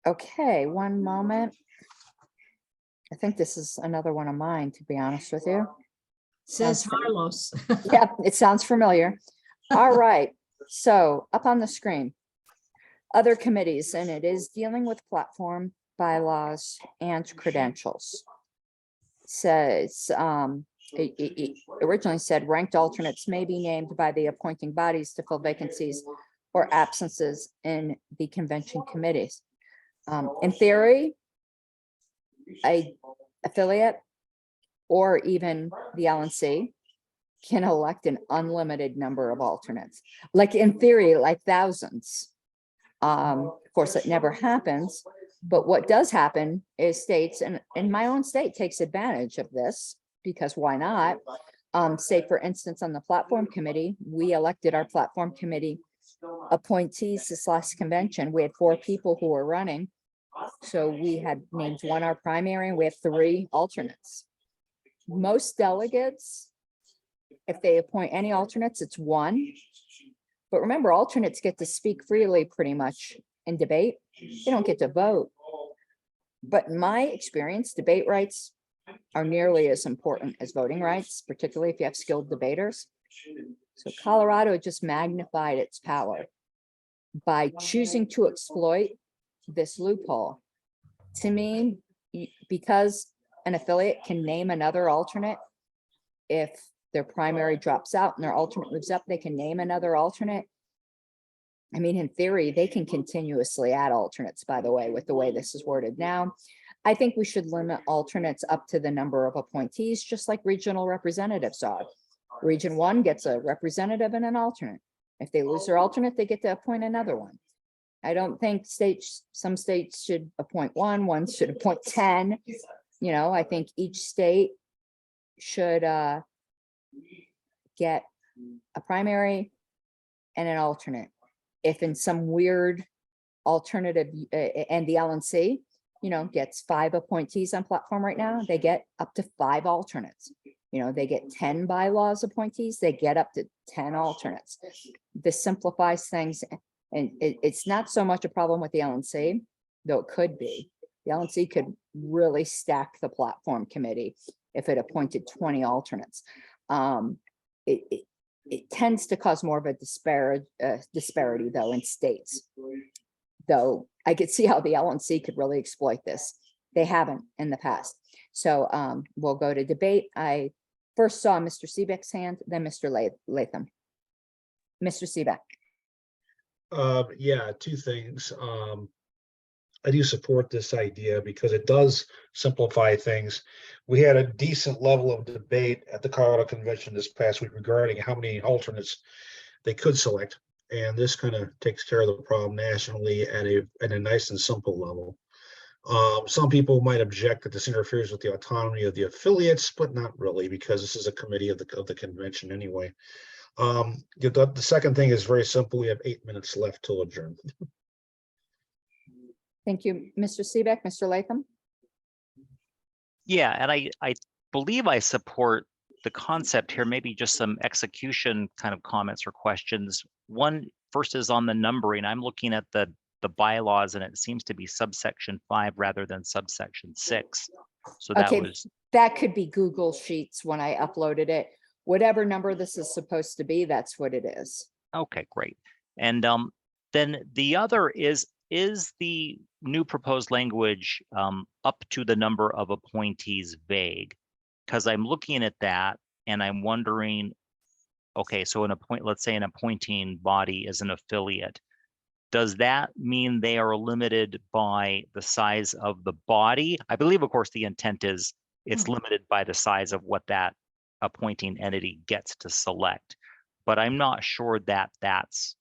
Okay, one moment. I think this is another one of mine, to be honest with you. Says Sounds familiar. Carlos. Yeah, it sounds familiar. All right, so up on the screen, other committees, and it is dealing with platform, bylaws, and credentials. Says, it originally said ranked alternates may be named by the appointing bodies to fill vacancies or absences in the convention committees. In theory, a affiliate or even the LNC can elect an unlimited number of alternates, like in theory, like thousands. Of course, it never happens, but what does happen is states, and in my own state takes advantage of this, because why not? Say, for instance, on the platform committee, we elected our platform committee appointees this last convention. We had 4 people who were running. So we had named 1 our primary, and we have 3 alternates. Most delegates, if they appoint any alternates, it's 1. But remember, alternates get to speak freely pretty much in debate. They don't get to vote. But in my experience, debate rights are nearly as important as voting rights, particularly if you have skilled debaters. So Colorado just magnified its power by choosing to exploit this loophole. To me, because an affiliate can name another alternate, if their primary drops out and their alternate moves up, they can name another alternate. I mean, in theory, they can continuously add alternates, by the way, with the way this is worded now. I think we should limit alternates up to the number of appointees, just like regional representatives are. Region 1 gets a representative and an alternate. If they lose their alternate, they get to appoint another one. I don't think some states should appoint 1, one should appoint 10. You know, I think each state should get a primary and an alternate. If in some weird alternative, and the LNC, you know, gets 5 appointees on platform right now, they get up to 5 alternates. You know, they get 10 bylaws appointees, they get up to 10 alternates. This simplifies things, and it's not so much a problem with the LNC, though it could be. The LNC could really stack the platform committee if it appointed 20 alternates. It tends to cause more of a disparity, though, in states. Though I could see how the LNC could really exploit this. They haven't in the past. So we'll go to debate. I first saw Mr. Seebeck's hand, then Mr. Latham. Mr. Seebeck. Yeah, 2 things. I do support this idea because it does simplify things. We had a decent level of debate at the Colorado Convention this past week regarding how many alternates they could select. And this kind of takes care of the problem nationally at a nice and simple level. Some people might object that this interferes with the autonomy of the affiliates, but not really, because this is a committee of the convention anyway. The second thing is very simple. We have 8 minutes left till adjourn. Thank you, Mr. Seebeck. Mr. Latham? Yeah, and I believe I support the concept here, maybe just some execution kind of comments or questions. One first is on the numbering. I'm looking at the bylaws and it seems to be subsection 5 rather than subsection 6. So that Okay, was, that could be Google Sheets when I uploaded it. Whatever number this is supposed to be, that's what it is. okay, great. And then the other is the new proposed language up to the number of appointees vague? Because I'm looking at that and I'm wondering, okay, so let's say an appointing body is an affiliate. Does that mean they are limited by the size of the body? I believe, of course, the intent is it's limited by the size of what that appointing entity gets to select. But I'm not sure that that's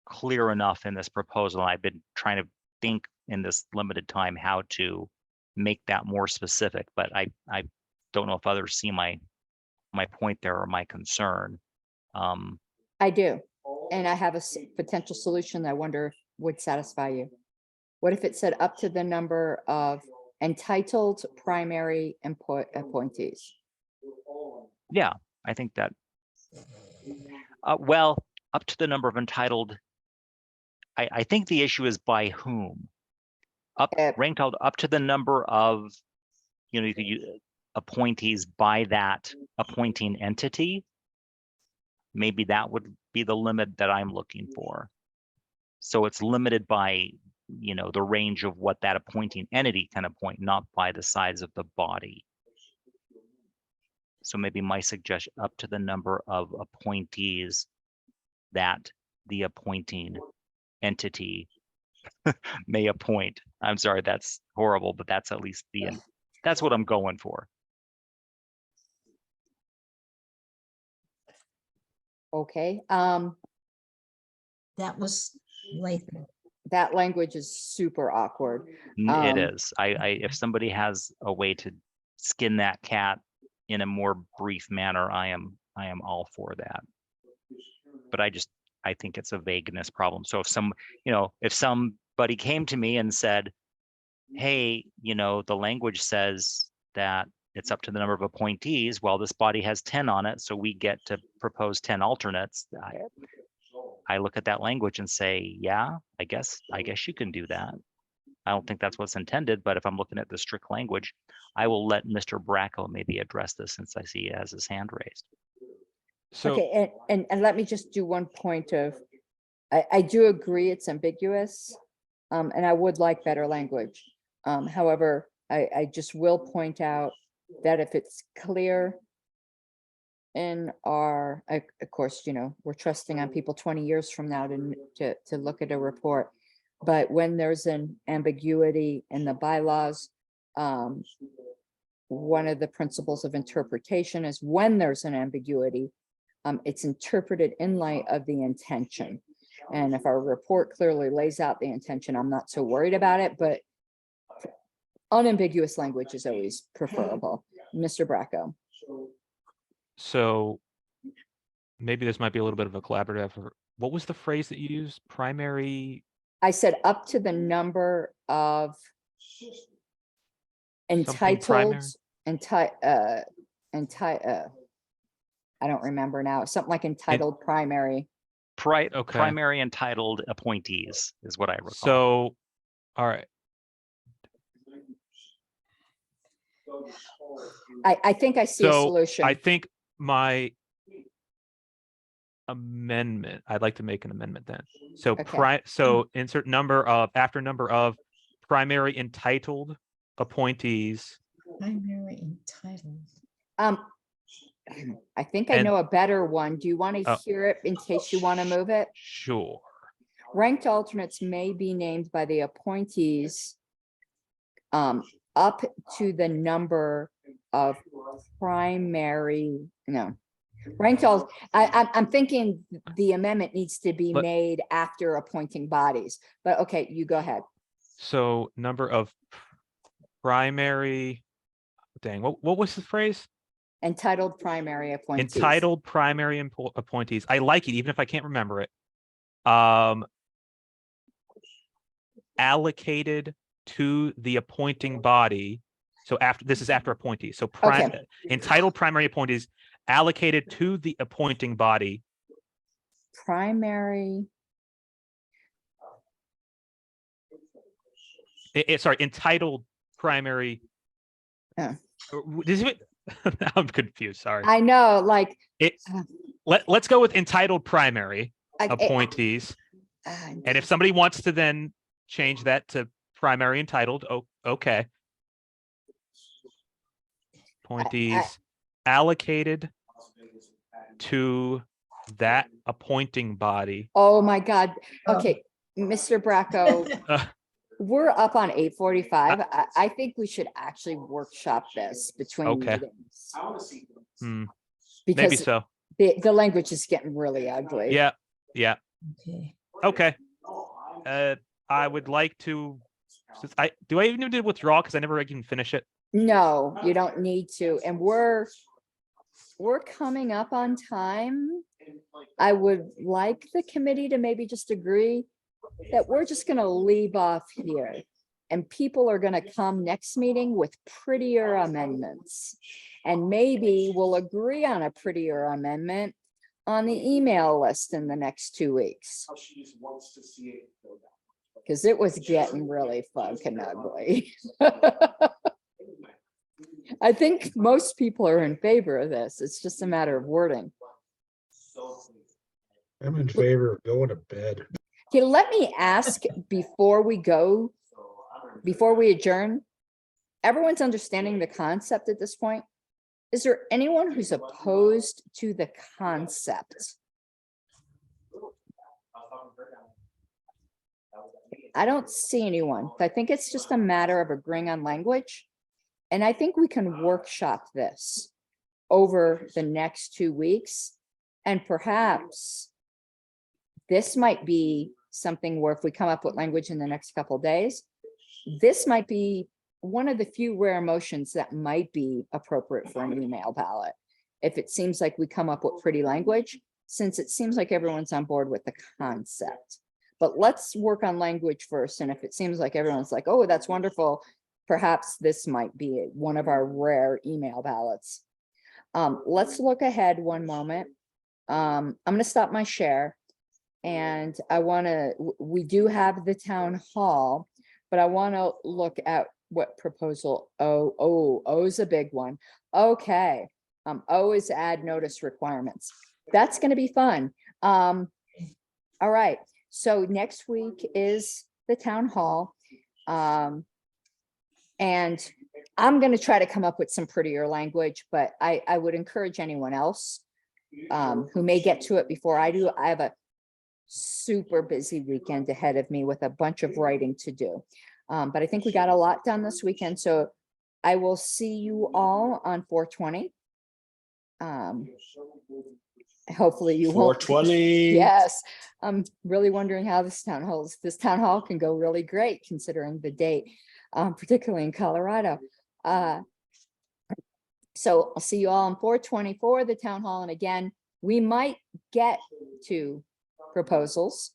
clear enough in this proposal. I've been trying to think in this limited time how to make that more specific, but I don't know if others see my point there or my concern. I do. And I have a potential solution that I wonder would satisfy you. What if it said up to the number of entitled primary appointees? Yeah, I think that, well, up to the number of entitled, I think the issue is by whom? Ranked up to the number of, you know, you could use appointees by that appointing entity. Maybe that would be the limit that I'm looking for. So it's limited by, you know, the range of what that appointing entity can appoint, not by the size of the body. So maybe my suggestion, up to the number of appointees that the appointing entity may appoint. I'm sorry, that's horrible, but that's at least that's what I'm going for. Okay. That was Latham. That language is super awkward. It is. If somebody has a way to skin that cat in a more brief manner, I am all for that. But I think it's a vagueness problem. So if somebody came to me and said, hey, you know, the language says that it's up to the number of appointees. Well, this body has 10 on it, so we get to propose 10 alternates. I look at that language and say, yeah, I guess you can do that. I don't think that's what's intended, but if I'm looking at the strict language, I will let Mr. Bracco maybe address this since I see he has his hand raised. So, Okay, and let me just do one point of, I do agree it's ambiguous, and I would like better language. However, I just will point out that if it's clear in our, of course, you know, we're trusting on people 20 years from now to look at a report. But when there's an ambiguity in the bylaws, one of the principles of interpretation is when there's an ambiguity, it's interpreted in light of the intention. And if our report clearly lays out the intention, I'm not so worried about it, but unambiguous language is always preferable. Mr. Bracco. so maybe this might be a little bit of a collaborative effort. What was the phrase that you used? Primary? I said up to the number of entitled, I don't remember now, something like entitled primary. Okay. Primary entitled appointees is what I recall. So, all right. I think I see a solution. I think my amendment, I'd like to make an amendment then. So Okay. so insert number of, after number of primary entitled appointees. Primary entitled. I think I know a better one. Do you want to hear it in case you want to move it? Sure. Ranked alternates may be named by the appointees up to the number of primary, ranked alt. I'm thinking the amendment needs to be made after appointing bodies, but okay, you go ahead. So number of primary, dang, what was the phrase? Entitled primary appointees. Entitled primary appointees. I like it, even if I can't remember it. Allocated to the appointing body. So this is after appointees. So entitled primary appointees allocated to the appointing body. Primary. Sorry, entitled primary. I'm confused. Sorry. I know, like let's go with entitled primary appointees. And if somebody wants to then change that to primary entitled, okay. Appointees allocated to that appointing body. Oh my God. Okay, Mr. Bracco. We're up on 8:45. I think we should actually workshop this between meetings. Because maybe so. The language is getting really ugly. Yeah. Yeah. Okay. Okay. I would like to. Do I even need to withdraw because I never can finish it? No, you don't need to. And we're coming up on time. I would like the committee to maybe just agree that we're just going to leave off here, and people are going to come next meeting with prettier amendments, and maybe we'll agree on a prettier amendment on the email list in the next 2 weeks, because it was getting really fucking ugly. I think most people are in favor of this. It's just a matter of wording. I'm in favor of going to bed. Okay, let me ask before we adjourn, everyone's understanding the concept at this point. Is there anyone who's opposed to the concept? I don't see anyone. I think it's just a matter of agreeing on language. And I think we can workshop this over the next 2 weeks. And perhaps this might be something where if we come up with language in the next couple of days, this might be one of the few rare motions that might be appropriate for an email ballot. If it seems like we come up with pretty language, since it seems like everyone's on board with the concept. But let's work on language first. And if it seems like everyone's like, oh, that's wonderful, perhaps this might be one of our rare email ballots. Let's look ahead one moment. I'm going to stop my share. And we do have the town hall, but I want to look at what proposal O is a big one. Okay. O is add notice requirements. That's going to be fun. All right. So next week is the town hall. And I'm going to try to come up with some prettier language, but I would encourage anyone else who may get to it before I do. I have a super busy weekend ahead of me with a bunch of writing to do. But I think we got a lot done this weekend. So I will see you all on 420. Hopefully you won't. 420. Yes. I'm really wondering how this town hall can go really great considering the date, particularly in Colorado. So I'll see you all on 420 for the town hall. And again, we might get to proposals,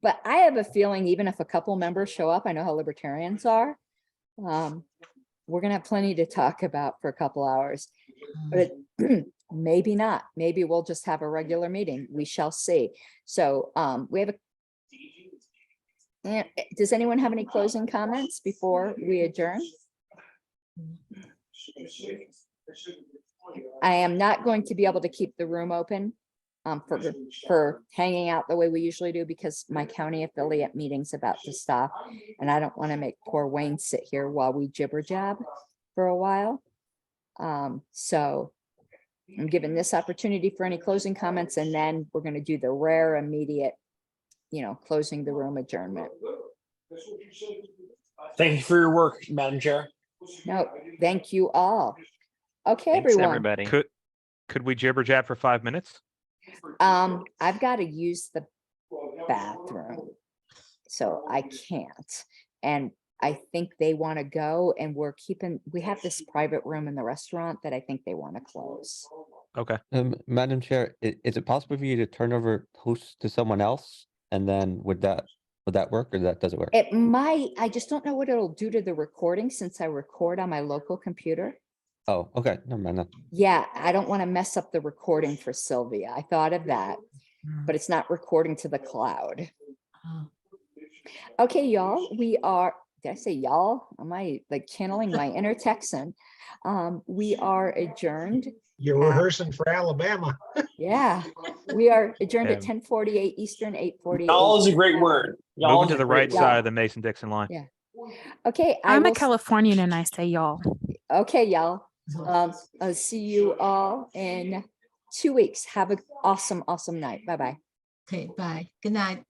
but I have a feeling even if a couple members show up, I know how libertarians are, we're gonna have plenty to talk about for a couple hours, but maybe not. Maybe we'll just have a regular meeting. We shall see. So we have does anyone have any closing comments before we adjourn? I am not going to be able to keep the room open for hanging out the way we usually do because my county affiliate meeting's about to stop and I don't want to make poor Wayne sit here while we jibber jab for a while. So I'm giving this opportunity for any closing comments and then we're going to do the rare immediate, closing the room adjournment. Thank you for your work, Madam Chair. No, thank you all. Okay, Thanks, everyone. everybody. Could we jibber jab for 5 minutes? I've got to use the bathroom, so I can't. And I think they want to go, and we have this private room in the restaurant that I think they want to close. Okay. Madam Chair, is it possible for you to turn over hosts to someone else? And then would that work, or that doesn't work? It might, I just don't know what it'll do to the recording since I record on my local computer. Oh, okay, never mind then. Yeah, I don't want to mess up the recording for Sylvia. I thought of that, but it's not recording to the cloud. Oh. Okay, y'all, did I say y'all? Am I like channeling my inner Texan? We are adjourned. You're rehearsing for Alabama. Yeah, we are adjourned at Um, 10:48 Eastern, 8:48. Y'all is a great word. Y'all Moving is to a the great right word. side of the Mason-Dixon line. Yeah. Okay, I'm a will Californian and I say y'all. Okay, y'all. I'll see you all in 2 weeks. Have an awesome night. Bye-bye. Okay, bye. Good night.